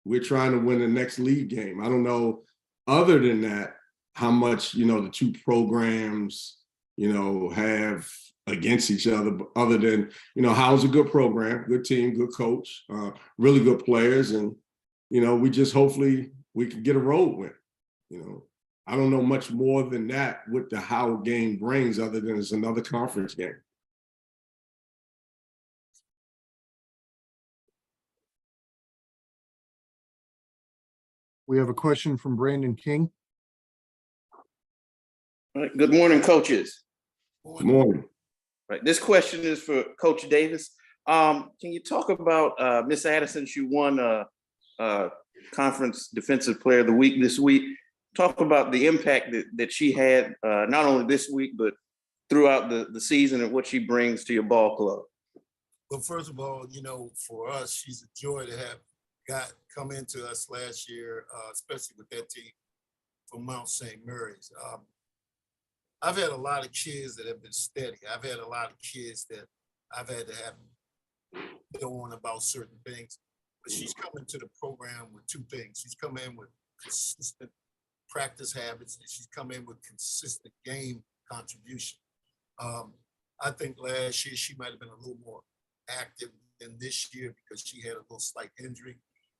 We're trying to win the next league game. I don't know, other than that, how much, you know, the two programs, you know, have against each other, other than, you know, Howard's a good program, good team, good coach, really good players. And, you know, we just hopefully we can get a road win. You know, I don't know much more than that what the Howard game brings, other than it's another conference game. We have a question from Brandon King. All right. Good morning, coaches. Good morning. Right. This question is for Coach Davis. Can you talk about Miss Addison? She won Conference Defensive Player of the Week this week. Talk about the impact that she had, not only this week, but throughout the season, and what she brings to your ball club. Well, first of all, you know, for us, she's a joy to have come into us last year, especially with that team from Mount St. Mary's. I've had a lot of kids that have been steady. I've had a lot of kids that I've had to have go on about certain things, but she's come into the program with two things. She's come in with consistent practice habits, and she's come in with consistent game contribution. I think last year she might have been a little more active than this year because she had a little slight injury,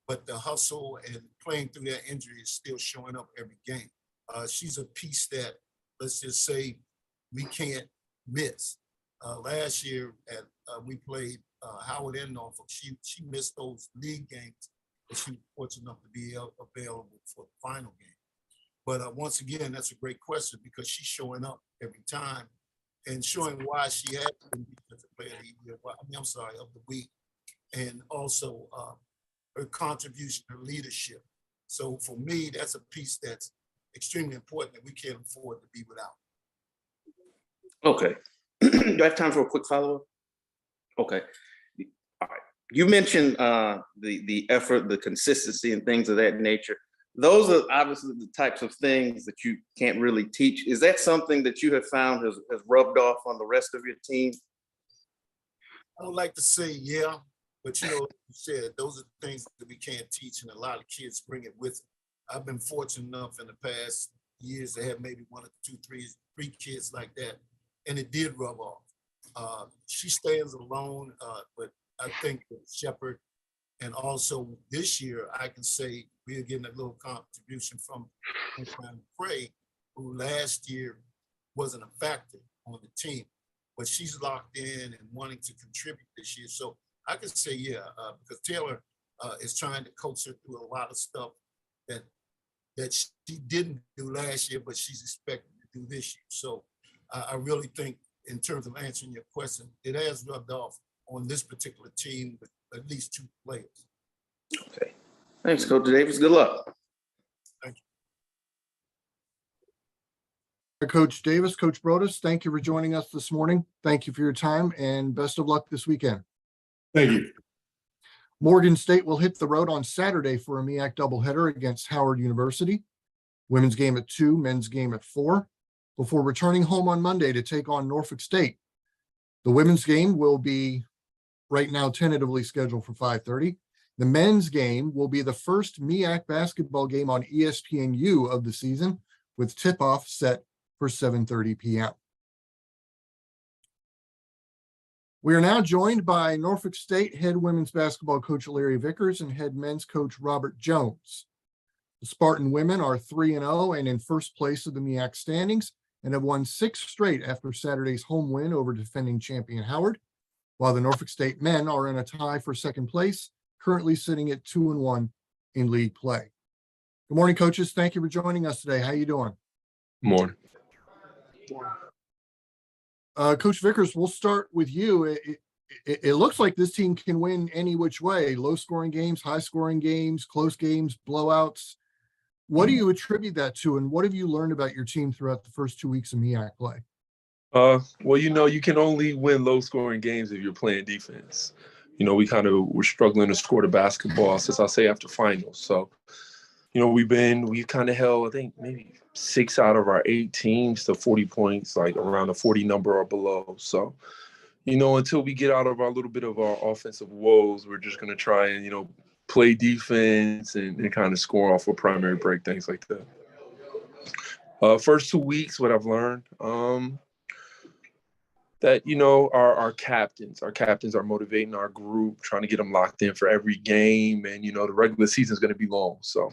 but the hustle and playing through that injury is still showing up every game. She's a piece that, let's just say, we can't miss. Last year we played Howard and Norfolk. She missed those league games, but she was fortunate enough to be available for the final game. But once again, that's a great question, because she's showing up every time and showing why she had been Defensive Player of the Year. Of the week, and also her contribution, her leadership. So for me, that's a piece that's extremely important that we can't afford to be without. Okay. Do I have time for a quick follow-up? Okay. All right. You mentioned the effort, the consistency, and things of that nature. Those are obviously the types of things that you can't really teach. Is that something that you have found has rubbed off on the rest of your team? I would like to say, yeah, but you know, like you said, those are things that we can't teach, and a lot of kids bring it with them. I've been fortunate enough in the past years to have maybe one or two, three kids like that, and it did rub off. She stands alone, but I think with Shepard, and also this year, I can say we are getting a little contribution from Prey, who last year wasn't a factor on the team, but she's locked in and wanting to contribute this year. So I can say, yeah, because Taylor is trying to coach her through a lot of stuff that she didn't do last year, but she's expected to do this year. So I really think, in terms of answering your question, it has rubbed off on this particular team with at least two players. Okay. Thanks, Coach Davis. Good luck. Coach Davis, Coach Brodus, thank you for joining us this morning. Thank you for your time and best of luck this weekend. Thank you. Morgan State will hit the road on Saturday for a MEAC doubleheader against Howard University. Women's game at 2, men's game at 4, before returning home on Monday to take on Norfolk State. The women's game will be right now tentatively scheduled for 5:30. The men's game will be the first MEAC basketball game on ESPNU of the season, with tip-off set for 7:30 p.m. We are now joined by Norfolk State head women's basketball coach Larry Vickers and head men's coach Robert Jones. The Spartan women are 3-0 and in first place of the MEAC standings and have won 6 straight after Saturday's home win over defending champion Howard, while the Norfolk State men are in a tie for second place, currently sitting at 2-1 in league play. Good morning, coaches. Thank you for joining us today. How you doing? Morning. Coach Vickers, we'll start with you. It looks like this team can win any which way, low-scoring games, high-scoring games, close games, blowouts. What do you attribute that to, and what have you learned about your team throughout the first 2 weeks of MEAC play? Well, you can only win low-scoring games if you're playing defense. We kind of were struggling to score the basketball since I say after finals. So, we've kind of held, I think, maybe 6 out of our 8 teams to 40 points, like around the 40 number or below. So, until we get out of our little bit of our offensive woes, we're just going to try and, play defense and kind of score off a primary break, things like that. First 2 weeks, what I've learned, that, our captains are motivating our group, trying to get them locked in for every game. And, the regular season is going to be long. So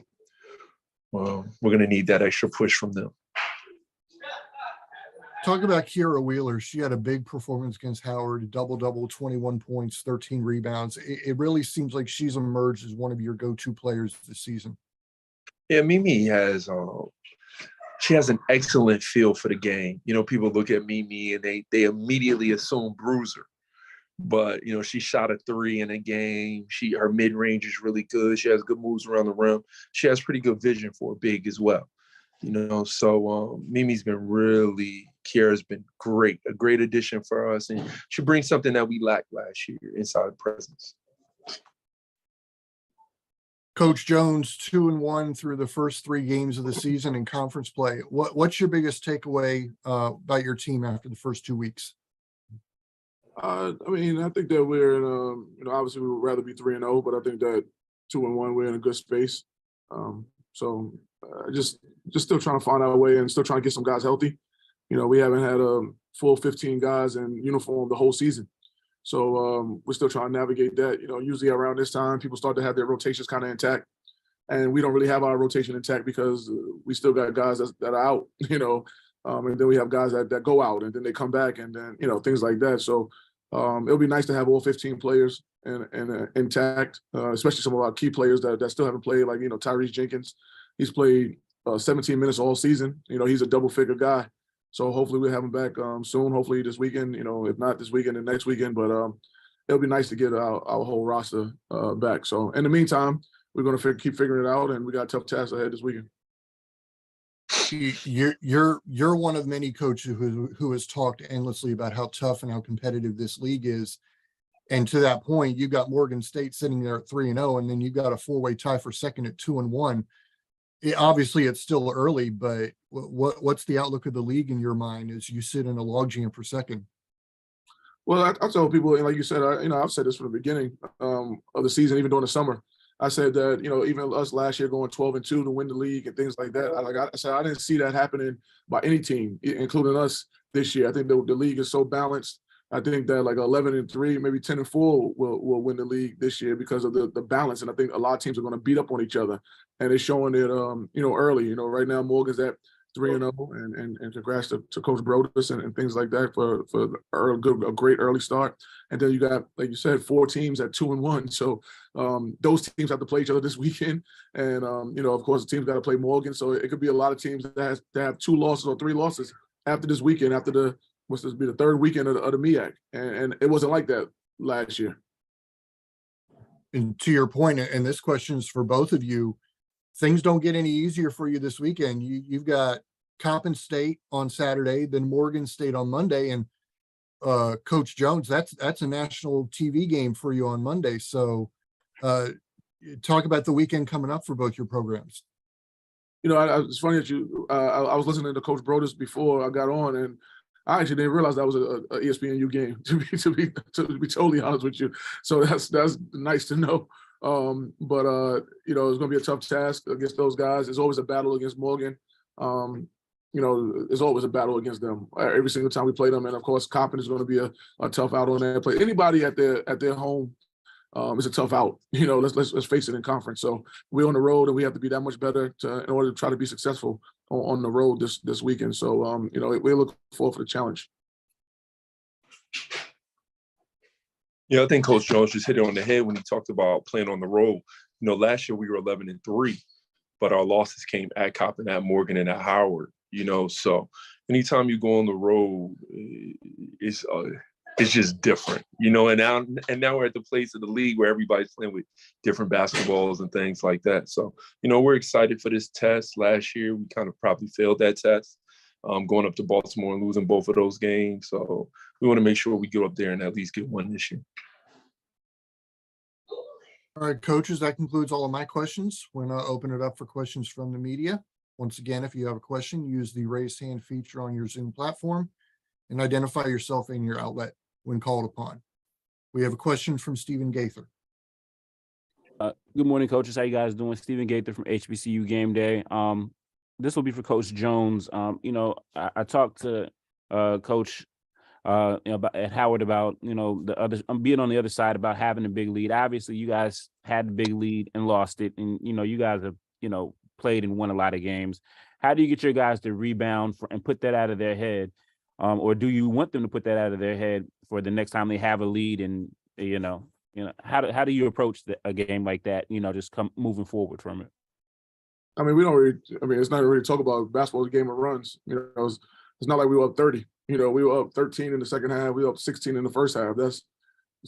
we're going to need that extra push from them. Talk about Kiera Wheeler. She had a big performance against Howard, double-double, 21 points, 13 rebounds. It really seems like she's emerged as one of your go-to players this season. Yeah, Mimi she has an excellent feel for the game. People look at Mimi and they immediately assume bruiser. But, she shot a 3 in a game. Her mid-range is really good. She has good moves around the rim. She has pretty good vision for a big as well. So Mimi's been Kiera's been great, a great addition for us. And she brings something that we lacked last year, inside presence. Coach Jones, 2-1 through the first 3 games of the season in conference play. What's your biggest takeaway about your team after the first 2 weeks? I think that we're in obviously we would rather be 3-0, but I think that 2-1, we're in a good space. Just still trying to find our way and still trying to get some guys healthy. We haven't had a full 15 guys in uniform the whole season. So we're still trying to navigate that. Usually around this time, people start to have their rotations kind of intact. And we don't really have our rotation intact because we still got guys that are out, and then we have guys that go out and then they come back and then, things like that. So it'll be nice to have all 15 players and intact, especially some of our key players that still haven't played, like, Tyrese Jenkins. He's played 17 minutes all season. He's a double-figure guy. So hopefully we'll have him back soon, hopefully this weekend, if not this weekend, then next weekend. But it'll be nice to get our whole roster back. So in the meantime, we're going to keep figuring it out, and we got tough tasks ahead this weekend. You're one of many coaches who has talked endlessly about how tough and how competitive this league is. And to that point, you've got Morgan State sitting there at 3-0, and then you've got a 4-way tie for second at 2-1. Obviously, it's still early, but what's the outlook of the league in your mind as you sit in a logjam for second? Well, I tell people, and like you said, I've said this from the beginning of the season, even during the summer. I said that, even us last year going 12-2 to win the league and things like that. I said I didn't see that happening by any team, including us this year. I think the league is so balanced. I think that like 11-3, maybe 10-4 will win the league this year because of the balance. And I think a lot of teams are going to beat up on each other, and it's showing it, early. Right now Morgan's at 3-0, and congrats to Coach Brodus and things like that for a great early start. And then you got, like you said, 4 teams at 2-1. So those teams have to play each other this weekend. And, of course, the team's got to play Morgan. So it could be a lot of teams that have 2 losses or 3 losses after this weekend, after the 3rd weekend of the MEAC. And it wasn't like that last year. And to your point, and this question is for both of you, things don't get any easier for you this weekend. You've got Coppin State on Saturday, then Morgan State on Monday, and Coach Jones, that's a national TV game for you on Monday. So talk about the weekend coming up for both your programs. You know, it's funny that you. I was listening to Coach Brodus before I got on, and I actually didn't realize that was a ESPNU game. To be totally honest with you, so that's nice to know. But you know, it's going to be a tough task against those guys. There's always a battle against Morgan. You know, there's always a battle against them every single time we play them, and of course, Coppin is going to be a tough out on that play. Anybody at their home. It's a tough out, you know. Let's face it in conference. So we're on the road, and we have to be that much better in order to try to be successful on the road this weekend. So you know, we're looking forward for the challenge. Yeah, I think Coach Jones just hit it on the head when he talked about playing on the road. You know, last year we were 11-3, but our losses came at Coppin, at Morgan, and at Howard. You know, so anytime you go on the road, it's just different, you know, and now we're at the place of the league where everybody's playing with different basketballs and things like that. So, you know, we're excited for this test. Last year, we kind of probably failed that test, going up to Baltimore and losing both of those games. So we want to make sure we get up there and at least get one this year. All right, coaches, that concludes all of my questions. We're going to open it up for questions from the media. Once again, if you have a question, use the raise hand feature on your Zoom platform and identify yourself and your outlet when called upon. We have a question from Stephen Gaither. Good morning, coaches. How you guys doing? Stephen Gaither from HBCU Game Day. This will be for Coach Jones. You know, I talked to Coach you know, at Howard about, you know, being on the other side about having a big lead. Obviously, you guys had the big lead and lost it, and you know, you guys have, you know, played and won a lot of games. How do you get your guys to rebound and put that out of their head? Or do you want them to put that out of their head for the next time they have a lead? And you know, how do you approach a game like that? You know, just moving forward from it. I mean, we don't really. I mean, it's not really talk about basketball. It's a game of runs. You know, it's not like we were up 30. You know, we were up 13 in the second half. We were up 16 in the first half. That's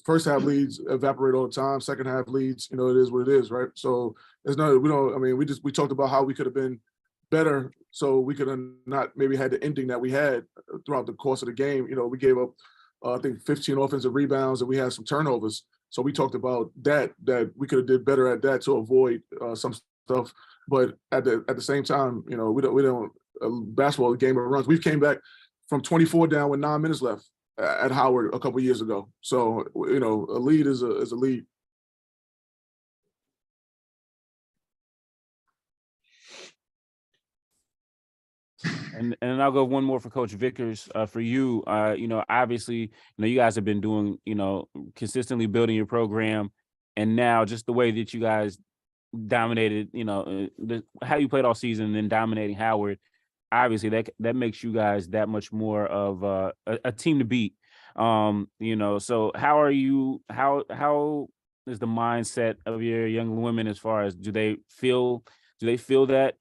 first half leads evaporate all the time. Second half leads, you know, it is what it is, right? So it's not. We don't. I mean, we talked about how we could have been better, so we could have not maybe had the ending that we had throughout the course of the game. You know, we gave up, I think, 15 offensive rebounds, and we had some turnovers. So we talked about that we could have did better at that to avoid some stuff. But at the same time, you know, we don't basketball game of runs. We've came back from 24 down with 9 minutes left at Howard a couple of years ago. So you know, a lead is a lead. And I'll go one more for Coach Vickers. For you, you know, obviously, you know, you guys have been doing, you know, consistently building your program, and now just the way that you guys dominated, you know, how you played all season and then dominating Howard, obviously that makes you guys that much more of a team to beat. You know, so how is the mindset of your young women as far as do they feel that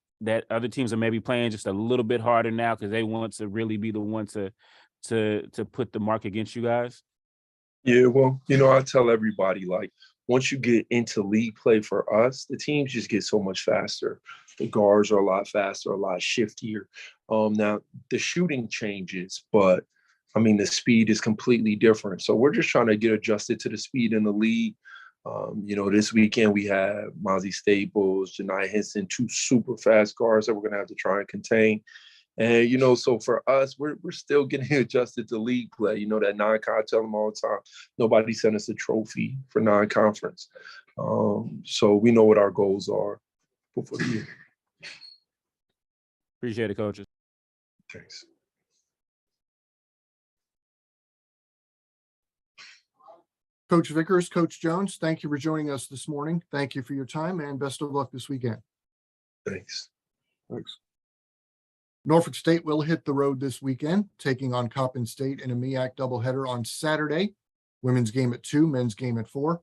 other teams are maybe playing just a little bit harder now because they want to really be the one to put the mark against you guys? Yeah, well, you know, I tell everybody, like, once you get into league play for us, the teams just get so much faster. The guards are a lot faster, a lot shiftier. Now, the shooting changes, but, I mean, the speed is completely different. So we're just trying to get adjusted to the speed in the league. You know, this weekend we have Mozzie Staples, Janai Henson, 2 super fast guards that we're going to have to try and contain. And, you know, so for us, we're still getting adjusted to league play. You know, that non-con, I tell them all the time, nobody sent us a trophy for non-conference. So we know what our goals are before the year. Appreciate it, coaches. Thanks. Coach Vickers, Coach Jones, thank you for joining us this morning. Thank you for your time and best of luck this weekend. Thanks. Thanks. Norfolk State will hit the road this weekend, taking on Coppin State in a MEAC doubleheader on Saturday. Women's game at 2, men's game at 4.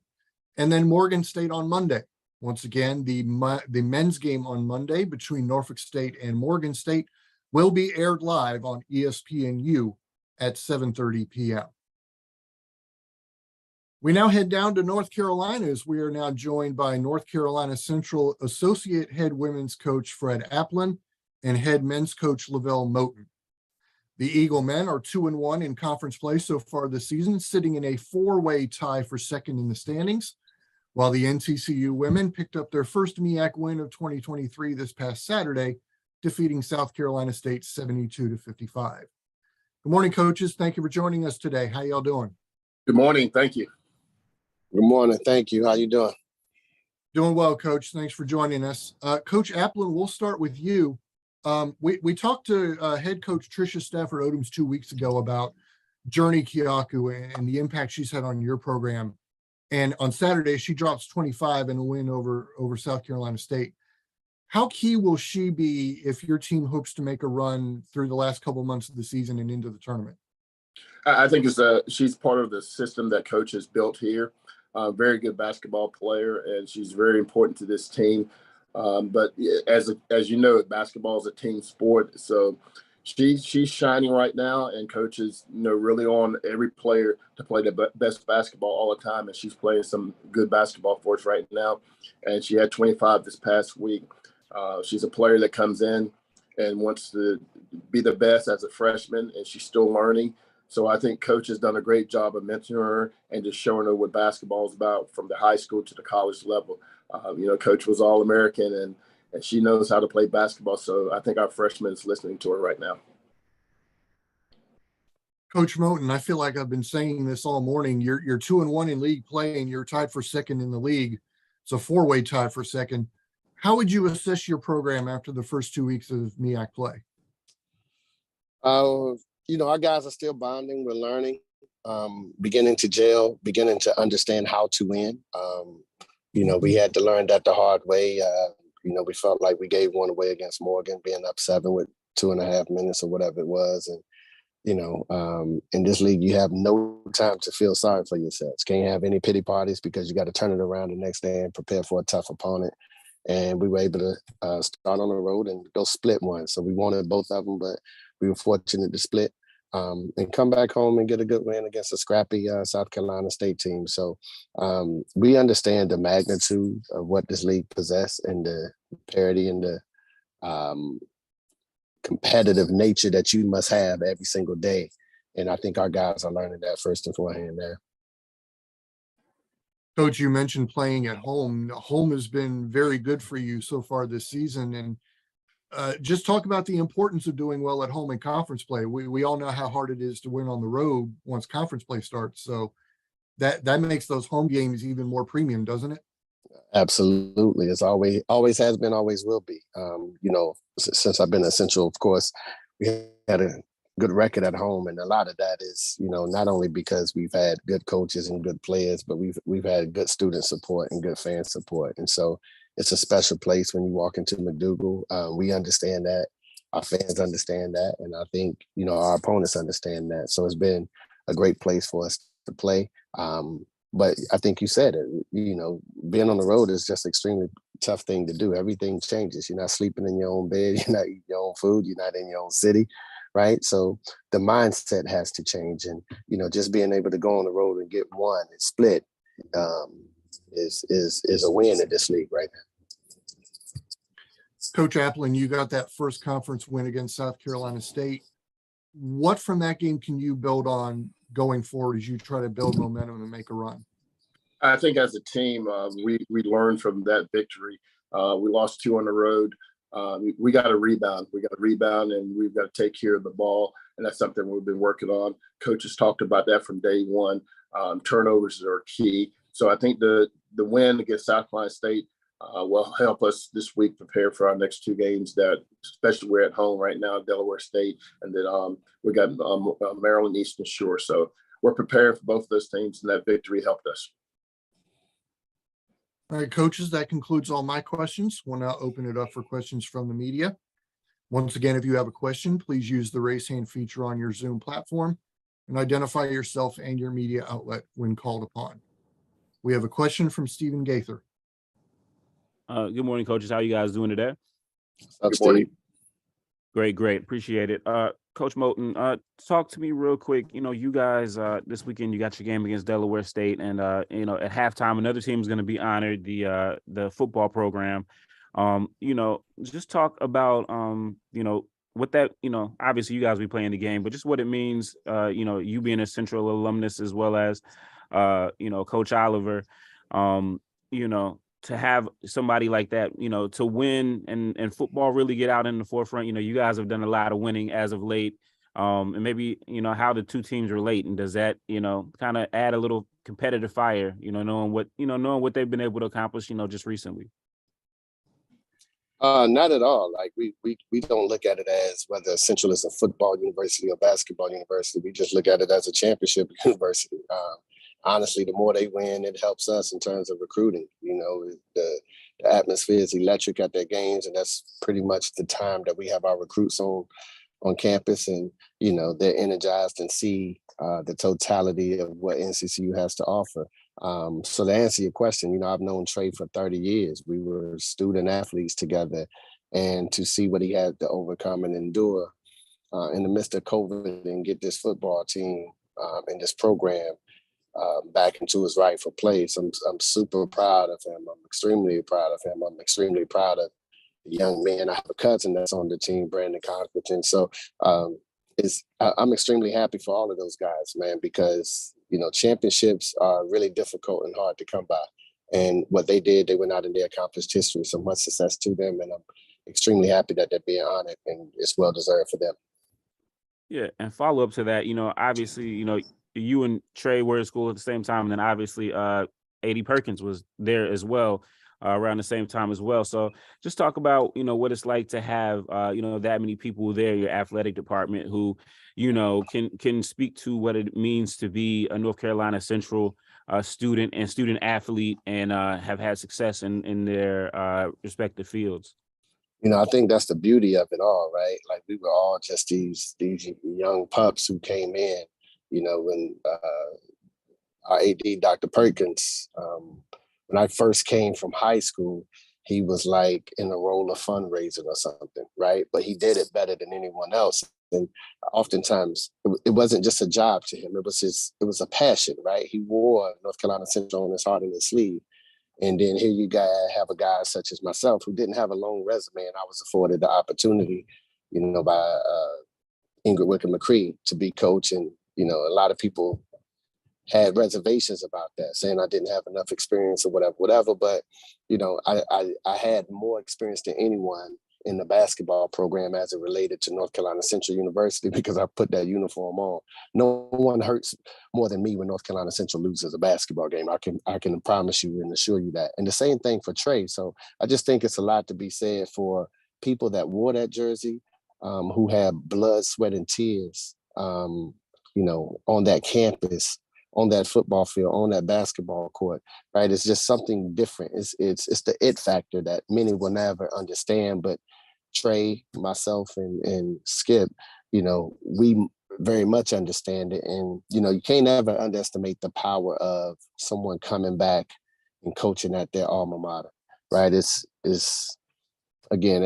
And then Morgan State on Monday. Once again, the men's game on Monday between Norfolk State and Morgan State will be aired live on ESPNU at 7:30 p.m. We now head down to North Carolina as we are now joined by North Carolina Central Associate Head Women's Coach Fred Applin and head men's coach Lavelle Moten. The Eagle men are 2-1 in conference play so far this season, sitting in a 4-way tie for second in the standings, while the NTCU women picked up their first MEAC win of 2023 this past Saturday, defeating South Carolina State 72-55. Good morning, coaches. Thank you for joining us today. How y'all doing? Good morning. Thank you. Good morning. Thank you. How you doing? Doing well, Coach. Thanks for joining us. Coach Applin, we'll start with you. We talked to head coach Tricia Stafford Odoms 2 weeks ago about Journey Kiaku and the impact she's had on your program. And on Saturday, she drops 25 in a win over South Carolina State. How key will she be if your team hopes to make a run through the last couple of months of the season and into the tournament? I think she's part of the system that coach has built here. Very good basketball player, and she's very important to this team. But as you know, basketball is a team sport, so she's shining right now, and coach is really on every player to play the best basketball all the time, and she's playing some good basketball for us right now. And she had 25 this past week. She's a player that comes in and wants to be the best as a freshman, and she's still learning. So I think coach has done a great job of mentoring her and just showing her what basketball is about from the high school to the college level. Coach was All-American, and she knows how to play basketball. So I think our freshman is listening to her right now. Coach Moten, I feel like I've been saying this all morning. You're 2-1 in league play, and you're tied for second in the league. It's a 4-way tie for second. How would you assess your program after the first 2 weeks of MEAC play? Our guys are still bonding. We're learning, beginning to gel, beginning to understand how to win. We had to learn that the hard way. We felt like we gave one away against Morgan, being up 7 with 2.5 minutes or whatever it was. And, in this league, you have no time to feel sorry for yourselves. Can't have any pity parties because you got to turn it around the next day and prepare for a tough opponent. And we were able to start on the road and go split one. So we wanted both of them, but we were fortunate to split and come back home and get a good win against a scrappy South Carolina State team. So we understand the magnitude of what this league possesses and the parity and the competitive nature that you must have every single day. And I think our guys are learning that first and forehand there. Coach, you mentioned playing at home. Home has been very good for you so far this season. And just talk about the importance of doing well at home in conference play. We all know how hard it is to win on the road once conference play starts. So that makes those home games even more premium, doesn't it? Absolutely. It's always has been, always will be. Since I've been at Central, of course, we had a good record at home, and a lot of that is, not only because we've had good coaches and good players, but we've had good student support and good fan support. And so it's a special place when you walk into McDougal. We understand that. Our fans understand that. And I think, our opponents understand that. So it's been a great place for us to play. But I think you said it, being on the road is just extremely tough thing to do. Everything changes. You're not sleeping in your own bed. You're not eating your own food. You're not in your own city. Right. So the mindset has to change. And, just being able to go on the road and get one and split is a win in this league right now. Coach Applin, you got that first conference win against South Carolina State. What from that game can you build on going forward as you try to build momentum and make a run? I think as a team, we learned from that victory. We lost 2 on the road. We got to rebound. We got to rebound, and we've got to take care of the ball. And that's something we've been working on. Coaches talked about that from day one. Turnovers are key. So I think the win against South Carolina State will help us this week prepare for our next 2 games, that especially we're at home right now, Delaware State, and then we got Maryland Eastern Shore. So we're prepared for both of those teams, and that victory helped us. All right, coaches, that concludes all my questions. We'll now open it up for questions from the media. Once again, if you have a question, please use the raise hand feature on your Zoom platform and identify yourself and your media outlet when called upon. We have a question from Stephen Gaither. Good morning, coaches. How are you guys doing today? Good morning. Great. Appreciate it. Coach Moten, talk to me real quick. You guys, this weekend, you got your game against Delaware State, and, at halftime, another team is going to be honored, the football program. Just talk about, what that, obviously you guys be playing the game, but just what it means, you being a Central alumnus as well as, Coach Oliver, to have somebody like that, to win and football really get out in the forefront. You guys have done a lot of winning as of late. And maybe, how the two teams relate, and does that, kind of add a little competitive fire, knowing what they've been able to accomplish, just recently. Not at all. Like we don't look at it as whether Central is a football university or basketball university. We just look at it as a championship university. Honestly, the more they win, it helps us in terms of recruiting. The atmosphere is electric at their games, and that's pretty much the time that we have our recruits on campus, and they're energized and see the totality of what NCCU has to offer. So to answer your question, I've known Trey for 30 years. We were student athletes together, and to see what he had to overcome and endure in the midst of COVID and get this football team and this program back into his rightful place. I'm super proud of him. I'm extremely proud of him. I'm extremely proud of the young man. I have a cousin that's on the team, Brandon Conquerton. So I'm extremely happy for all of those guys, man, because championships are really difficult and hard to come by. And what they did, they went out and they accomplished history. So much success to them, and I'm extremely happy that they're being honored, and it's well deserved for them. Yeah, and follow up to that, obviously, you and Trey were at school at the same time, and then obviously A.D. Perkins was there as well around the same time as well. So just talk about, what it's like to have, that many people there, your athletic department, who, can speak to what it means to be a North Carolina Central student and student athlete, and have had success in their respective fields. I think that's the beauty of it all, right? Like we were all just these young pups who came in, when our AD, Dr. Perkins, when I first came from high school, he was like in a role of fundraising or something, right? But he did it better than anyone else. And oftentimes it wasn't just a job to him. It was a passion, right? He wore North Carolina Central on his heart and his sleeve. And then here you have a guy such as myself who didn't have a long resume, and I was afforded the opportunity, by Ingrid Wicker McCree to be coach. And, a lot of people had reservations about that, saying I didn't have enough experience or whatever. But, I had more experience than anyone in the basketball program as it related to North Carolina Central University, because I put that uniform on. No one hurts more than me when North Carolina Central loses a basketball game. I can promise you and assure you that. And the same thing for Trey. So I just think it's a lot to be said for people that wore that jersey, who had blood, sweat, and tears, on that campus, on that football field, on that basketball court, right? It's just something different. It's the it factor that many will never understand. But Trey, myself, and Skip, we very much understand it. And, you can't ever underestimate the power of someone coming back and coaching at their alma mater, right? It's again,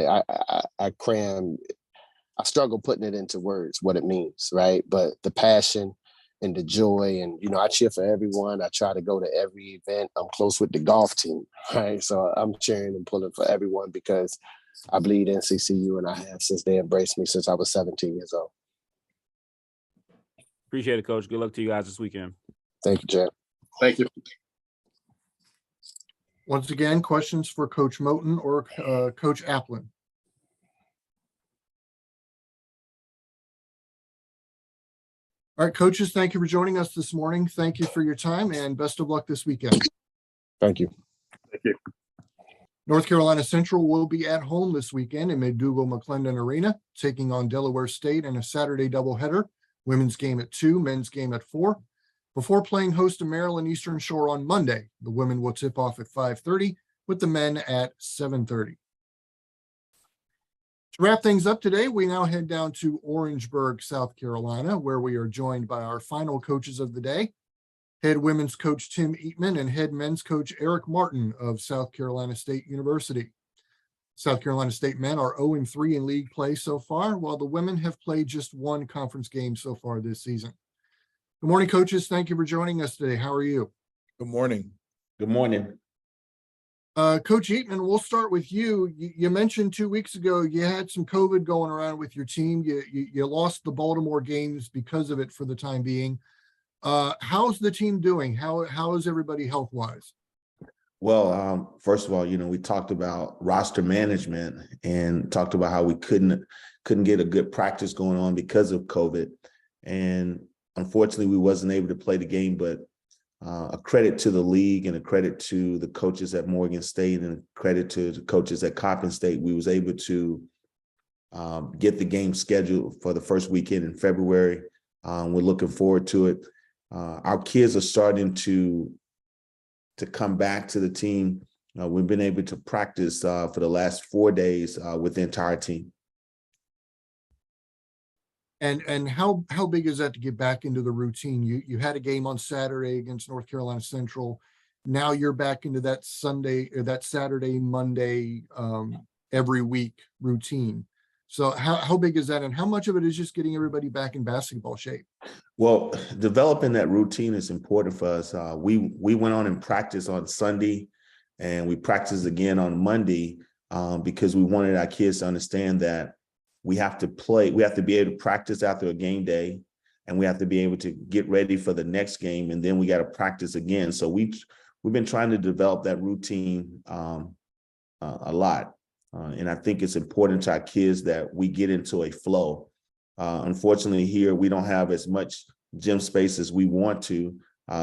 I struggle putting it into words, what it means, right? But the passion and the joy, and I cheer for everyone. I try to go to every event. I'm close with the golf team, right? So I'm cheering and pulling for everyone because I bleed NCCU, and I have since they embraced me since I was 17 years old. Appreciate it, Coach. Good luck to you guys this weekend. Thank you, Chad. Thank you. Once again, questions for Coach Moten or Coach Applin? All right, coaches, thank you for joining us this morning. Thank you for your time, and best of luck this weekend. Thank you. Thank you. North Carolina Central will be at home this weekend in McDougal-McClendon Arena, taking on Delaware State in a Saturday doubleheader. Women's game at 2, men's game at 4. Before playing host to Maryland Eastern Shore on Monday, the women will tip off at 5:30 with the men at 7:30. To wrap things up today, we now head down to Orangeburg, South Carolina, where we are joined by our final coaches of the day, head women's coach Tim Eatman and head men's coach Eric Martin of South Carolina State University. South Carolina State men are 0-3 in league play so far, while the women have played just one conference game so far this season. Good morning, coaches. Thank you for joining us today. How are you? Good morning. Good morning. Coach Eatman, we'll start with you. You mentioned 2 weeks ago you had some COVID going around with your team. You lost the Baltimore games because of it for the time being. How's the team doing? How is everybody health-wise? Well, first of all, we talked about roster management and talked about how we couldn't get a good practice going on because of COVID. And unfortunately, we wasn't able to play the game, but a credit to the league and a credit to the coaches at Morgan State and a credit to the coaches at Coppin State. We was able to get the game scheduled for the first weekend in February. We're looking forward to it. Our kids are starting to come back to the team. We've been able to practice for the last 4 days with the entire team. And how big is that to get back into the routine? You had a game on Saturday against North Carolina Central. Now you're back into that Sunday or that Saturday, Monday, every week routine. So how big is that, and how much of it is just getting everybody back in basketball shape? Well, developing that routine is important for us. We went on and practiced on Sunday, and we practiced again on Monday because we wanted our kids to understand that we have to play. We have to be able to practice after a game day, and we have to be able to get ready for the next game, and then we got to practice again. So we've been trying to develop that routine a lot, and I think it's important to our kids that we get into a flow. Unfortunately, here we don't have as much gym space as we want to,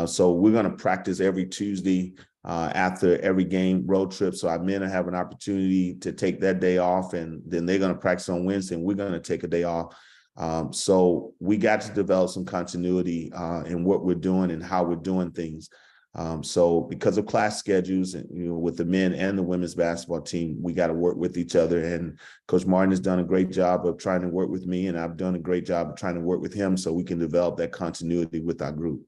so we're going to practice every Tuesday after every game road trip. So our men have an opportunity to take that day off, and then they're going to practice on Wednesday, and we're going to take a day off. So we got to develop some continuity in what we're doing and how we're doing things. So because of class schedules, and with the men and the women's basketball team, we got to work with each other. And Coach Martin has done a great job of trying to work with me, and I've done a great job of trying to work with him so we can develop that continuity with our group.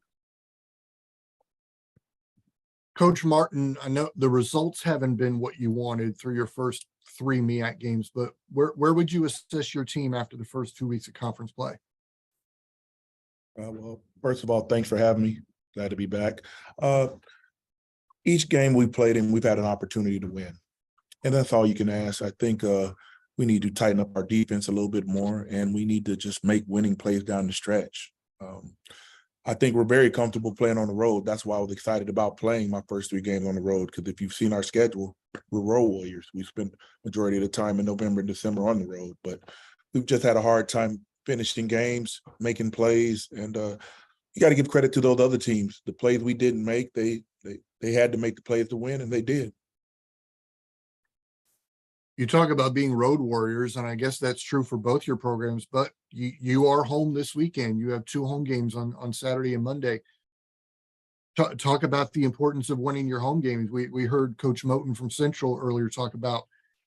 Coach Martin, I know the results haven't been what you wanted through your first 3 MEAC games, but where would you assess your team after the first 2 weeks of conference play? Well, first of all, thanks for having me. Glad to be back. Each game we played in, we've had an opportunity to win. And that's all you can ask. I think we need to tighten up our defense a little bit more, and we need to just make winning plays down the stretch. I think we're very comfortable playing on the road. That's why I was excited about playing my first 3 games on the road, because if you've seen our schedule, we're road warriors. We spent majority of the time in November and December on the road, but we've just had a hard time finishing games, making plays, and you got to give credit to those other teams. The plays we didn't make, they had to make the plays to win, and they did. You talk about being road warriors, and I guess that's true for both your programs, but you are home this weekend. You have 2 home games on Saturday and Monday. Talk about the importance of winning your home games. We heard Coach Moten from Central earlier talk about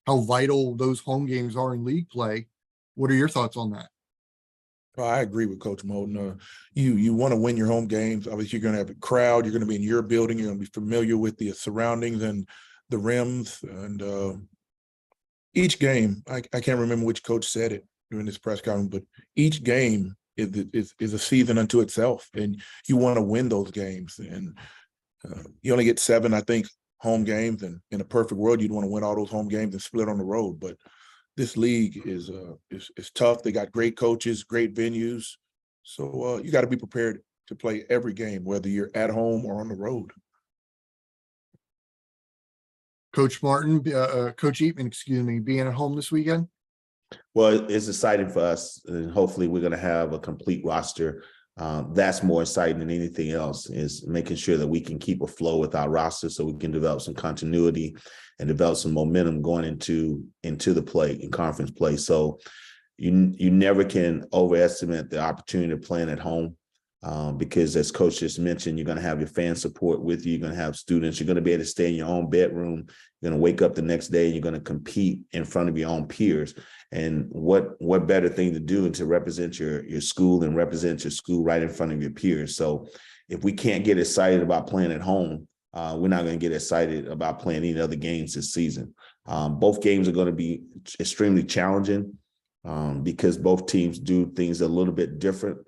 how vital those home games are in league play. What are your thoughts on that? Well, I agree with Coach Moten. You want to win your home games. Obviously, you're going to have a crowd. You're going to be in your building. You're going to be familiar with the surroundings and the rims. And each game, I can't remember which coach said it during this press conference, but each game is a season unto itself, and you want to win those games. And you only get 7, I think, home games. And in a perfect world, you'd want to win all those home games and split on the road. But this league is tough. They got great coaches, great venues. So you got to be prepared to play every game, whether you're at home or on the road. Coach Martin, Coach Eatman, excuse me, being at home this weekend? Well, it's exciting for us, and hopefully we're going to have a complete roster. That's more exciting than anything else, is making sure that we can keep a flow with our roster so we can develop some continuity and develop some momentum going into the play, in conference play. So you never can overestimate the opportunity of playing at home, because as Coach just mentioned, you're going to have your fan support with you. You're going to have students. You're going to be able to stay in your own bedroom. You're going to wake up the next day and you're going to compete in front of your own peers. And what better thing to do than to represent your school and represent your school right in front of your peers. So if we can't get excited about playing at home, we're not going to get excited about playing any other games this season. Both games are going to be extremely challenging because both teams do things a little bit different.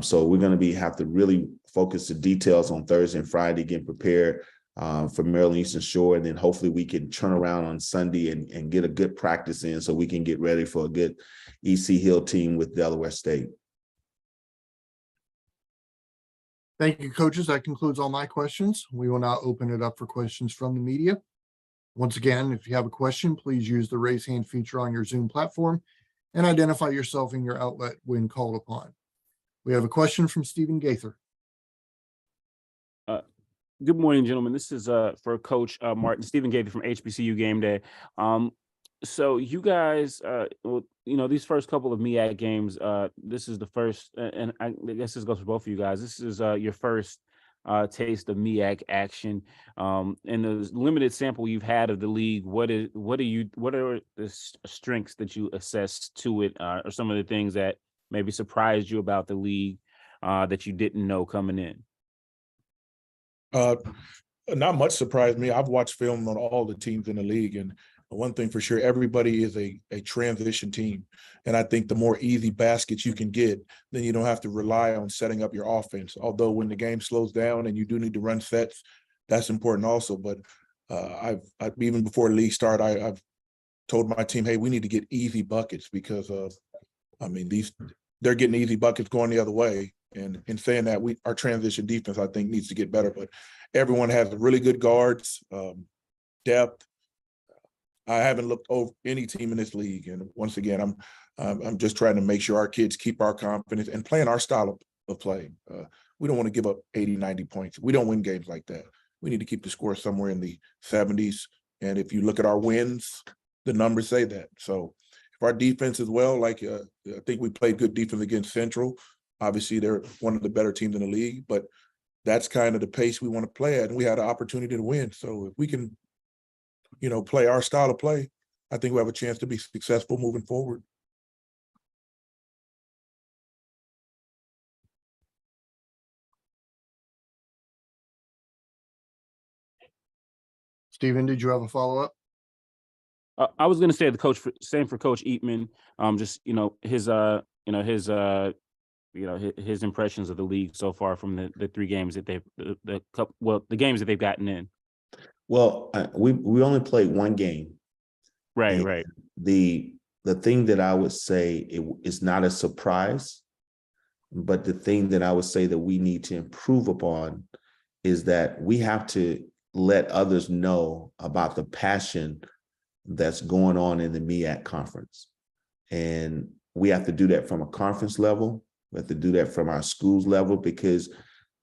So we're going to have to really focus the details on Thursday and Friday, getting prepared for Maryland Eastern Shore, and then hopefully we can turn around on Sunday and get a good practice in so we can get ready for a good EC Hill team with Delaware State. Thank you, coaches. That concludes all my questions. We will now open it up for questions from the media. Once again, if you have a question, please use the raise hand feature on your Zoom platform and identify yourself and your outlet when called upon. We have a question from Stephen Gaither. Good morning, gentlemen. This is for Coach Martin. Stephen Gaither from HBCU Game Day. So you guys, well, you know, these first couple of MEAC games, this is the first, and I guess this goes for both of you guys. This is your first taste of MEAC action. And the limited sample you've had of the league, what are the strengths that you assess to it, or some of the things that maybe surprised you about the league that you didn't know coming in? Not much surprised me. I've watched film on all the teams in the league, and one thing for sure, everybody is a transition team. And I think the more easy baskets you can get, then you don't have to rely on setting up your offense. Although when the game slows down and you do need to run sets, that's important also. But I've even before the league start, I've told my team, hey, we need to get easy buckets because I mean, they're getting easy buckets going the other way. And in saying that, our transition defense, I think, needs to get better. But everyone has really good guards, depth. I haven't looked over any team in this league, and once again, I'm just trying to make sure our kids keep our confidence and playing our style of play. We don't want to give up 80, 90 points. We don't win games like that. We need to keep the score somewhere in the 70s. And if you look at our wins, the numbers say that. So if our defense is well, like I think we played good defense against Central. Obviously, they're one of the better teams in the league, but that's kind of the pace we want to play at, and we had an opportunity to win. So if we can, you know, play our style of play, I think we have a chance to be successful moving forward. Stephen, did you have a follow-up? I was going to say same for Coach Eatman. Just his impressions of the league so far from the three games that the games that they've gotten in. Well, we only played one game. Right, and right. The thing that I would say is not a surprise, but the thing that I would say that we need to improve upon is that we have to let others know about the passion that's going on in the MEAC conference. And we have to do that from a conference level. We have to do that from our schools level, because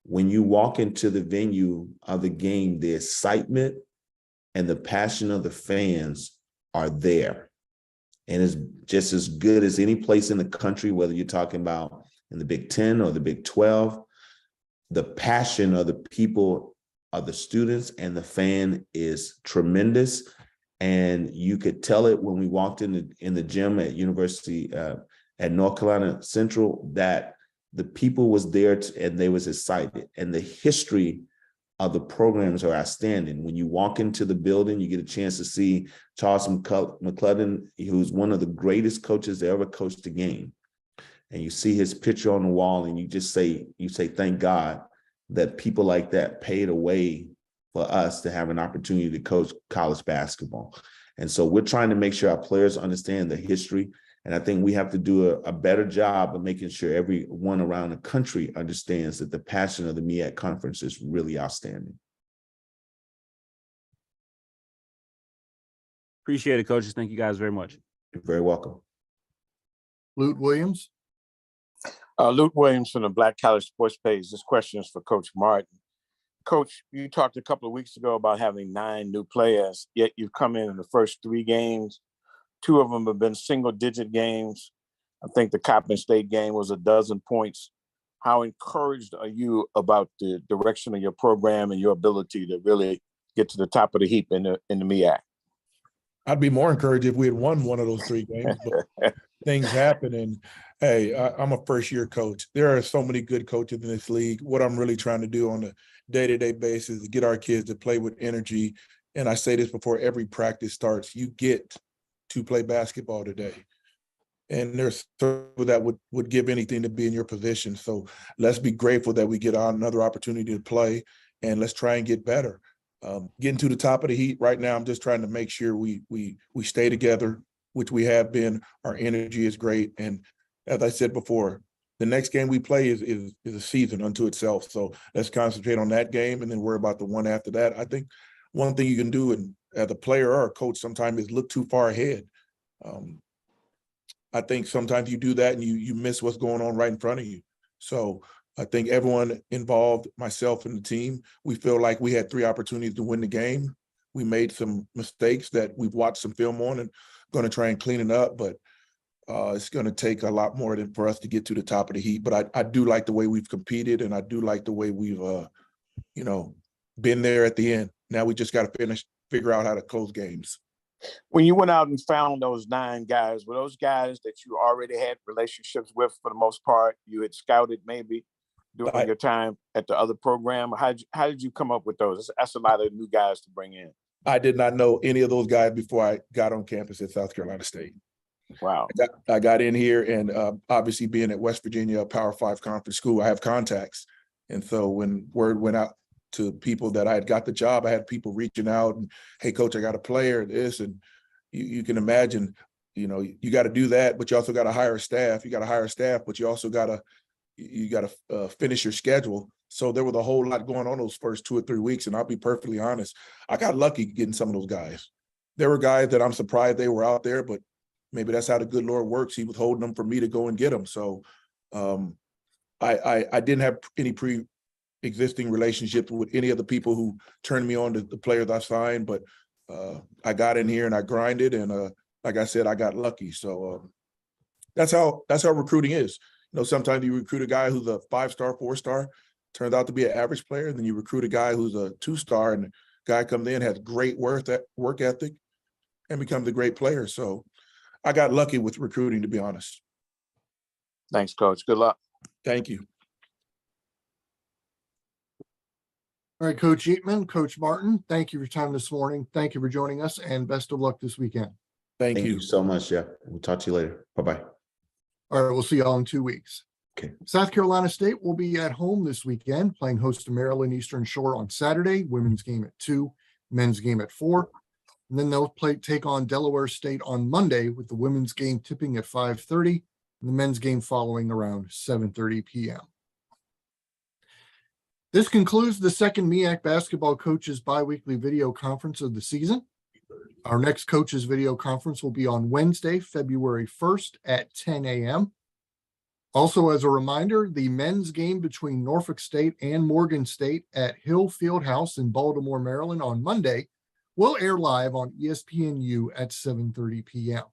when you walk into the venue of the game, the excitement and the passion of the fans are there. And it's just as good as any place in the country, whether you're talking about in the Big 10 or the Big 12, the passion of the people, of the students and the fan is tremendous. And you could tell it when we walked in the gym at University at North Carolina Central, that the people was there and they was excited. And the history of the programs are outstanding. When you walk into the building, you get a chance to see Charles McClellan, who's one of the greatest coaches that ever coached the game. And you see his picture on the wall, and you say, thank God that people like that paid a way for us to have an opportunity to coach college basketball. And so we're trying to make sure our players understand the history. And I think we have to do a better job of making sure everyone around the country understands that the passion of the MEAC conference is really outstanding. Appreciate it, coaches. Thank you guys very much. You're very welcome. Lute Williams. Luke Williams from the Black College Sports Page. This question is for Coach Martin. Coach, you talked a couple of weeks ago about having 9 new players, yet you've come in the first 3 games. 2 of them have been single-digit games. I think the Coppin State game was 12 points. How encouraged are you about the direction of your program and your ability to really get to the top of the heap in the MEAC? I'd be more encouraged if we had won one of those 3 games, but things happen. And hey, I'm a first-year coach. There are so many good coaches in this league. What I'm really trying to do on a day-to-day basis is get our kids to play with energy. And I say this before every practice starts: you get to play basketball today. And there's people that would give anything to be in your position. So let's be grateful that we get another opportunity to play, and let's try and get better. getting to the top of the heat right now. I'm just trying to make sure we stay together, which we have been. Our energy is great, and as I said before, the next game we play is a season unto itself. So let's concentrate on that game and then worry about the one after that. I think one thing you can do, and as a player or a coach, sometimes is look too far ahead. I think sometimes you do that and you miss what's going on right in front of you. So I think everyone involved, myself and the team, we feel like we had 3 opportunities to win the game. We made some mistakes that we've watched some film on and going to try and clean it up, but it's going to take a lot more than for us to get to the top of the heat. But I do like the way we've competed, and I do like the way we've, been there at the end. Now we just got to figure out how to close games. When you went out and found those 9 guys, were those guys that you already had relationships with for the most part? You had scouted maybe during your time at the other program? How did you come up with those? That's a lot of new guys to bring in. I did not know any of those guys before I got on campus at South Carolina State. Wow. I got in here, and obviously being at West Virginia, a Power 5 conference school, I have contacts. And so when word went out to people that I had got the job, I had people reaching out and, hey, coach, I got a player, this, and you can imagine, you got to do that, but you also got to hire staff. You got to hire staff, but you also got to finish your schedule. So there was a whole lot going on those first 2 or 3 weeks. And I'll be perfectly honest, I got lucky getting some of those guys. There were guys that I'm surprised they were out there, but maybe that's how the good Lord works. He was holding them for me to go and get them. So I didn't have any pre-existing relationships with any of the people who turned me on to the players I signed, but I got in here and I grinded, and like I said, I got lucky. So that's how recruiting is. Sometimes you recruit a guy who's a 5-star, 4-star, turns out to be an average player. Then you recruit a guy who's a 2-star, and the guy comes in, has great work ethic, and becomes a great player. So I got lucky with recruiting, to be honest. Thanks, Coach. Good luck. Thank you. All right, Coach Eatman, Coach Martin, thank you for your time this morning. Thank you for joining us, and best of luck this weekend. Thank you so much. Yeah, we'll talk to you later. Bye-bye. All right, we'll see y'all in 2 weeks. Okay. South Carolina State will be at home this weekend, playing host to Maryland Eastern Shore on Saturday, women's game at 2, men's game at 4. And then they'll take on Delaware State on Monday, with the women's game tipping at 5:30 and the men's game following around 7:30 p.m. This concludes the second MEAC Basketball Coaches Biweekly Video Conference of the season. Our next Coaches Video Conference will be on Wednesday, February 1st at 10 a.m. Also, as a reminder, the men's game between Norfolk State and Morgan State at Hill Fieldhouse in Baltimore, Maryland on Monday will air live on ESPNU at 7:30 p.m.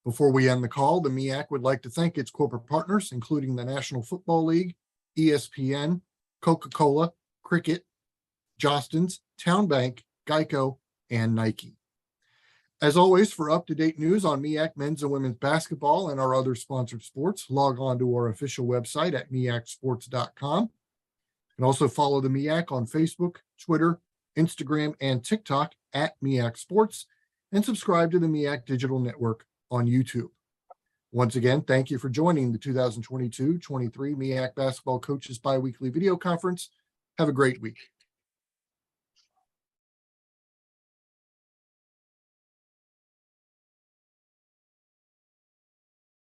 Before we end the call, the MEAC would like to thank its corporate partners, including the National Football League, ESPN, Coca-Cola, Cricket, Jostens, Town Bank, Geico, and Nike. As always, for up-to-date news on MEAC men's and women's basketball and our other sponsored sports, log on to our official website at meacsports.com. You can also follow the MEAC on Facebook, Twitter, Instagram, and TikTok at MEAC Sports, and subscribe to the MEAC Digital Network on YouTube. Once again, thank you for joining the 2022-23 MEAC Basketball Coaches Biweekly Video Conference. Have a great week.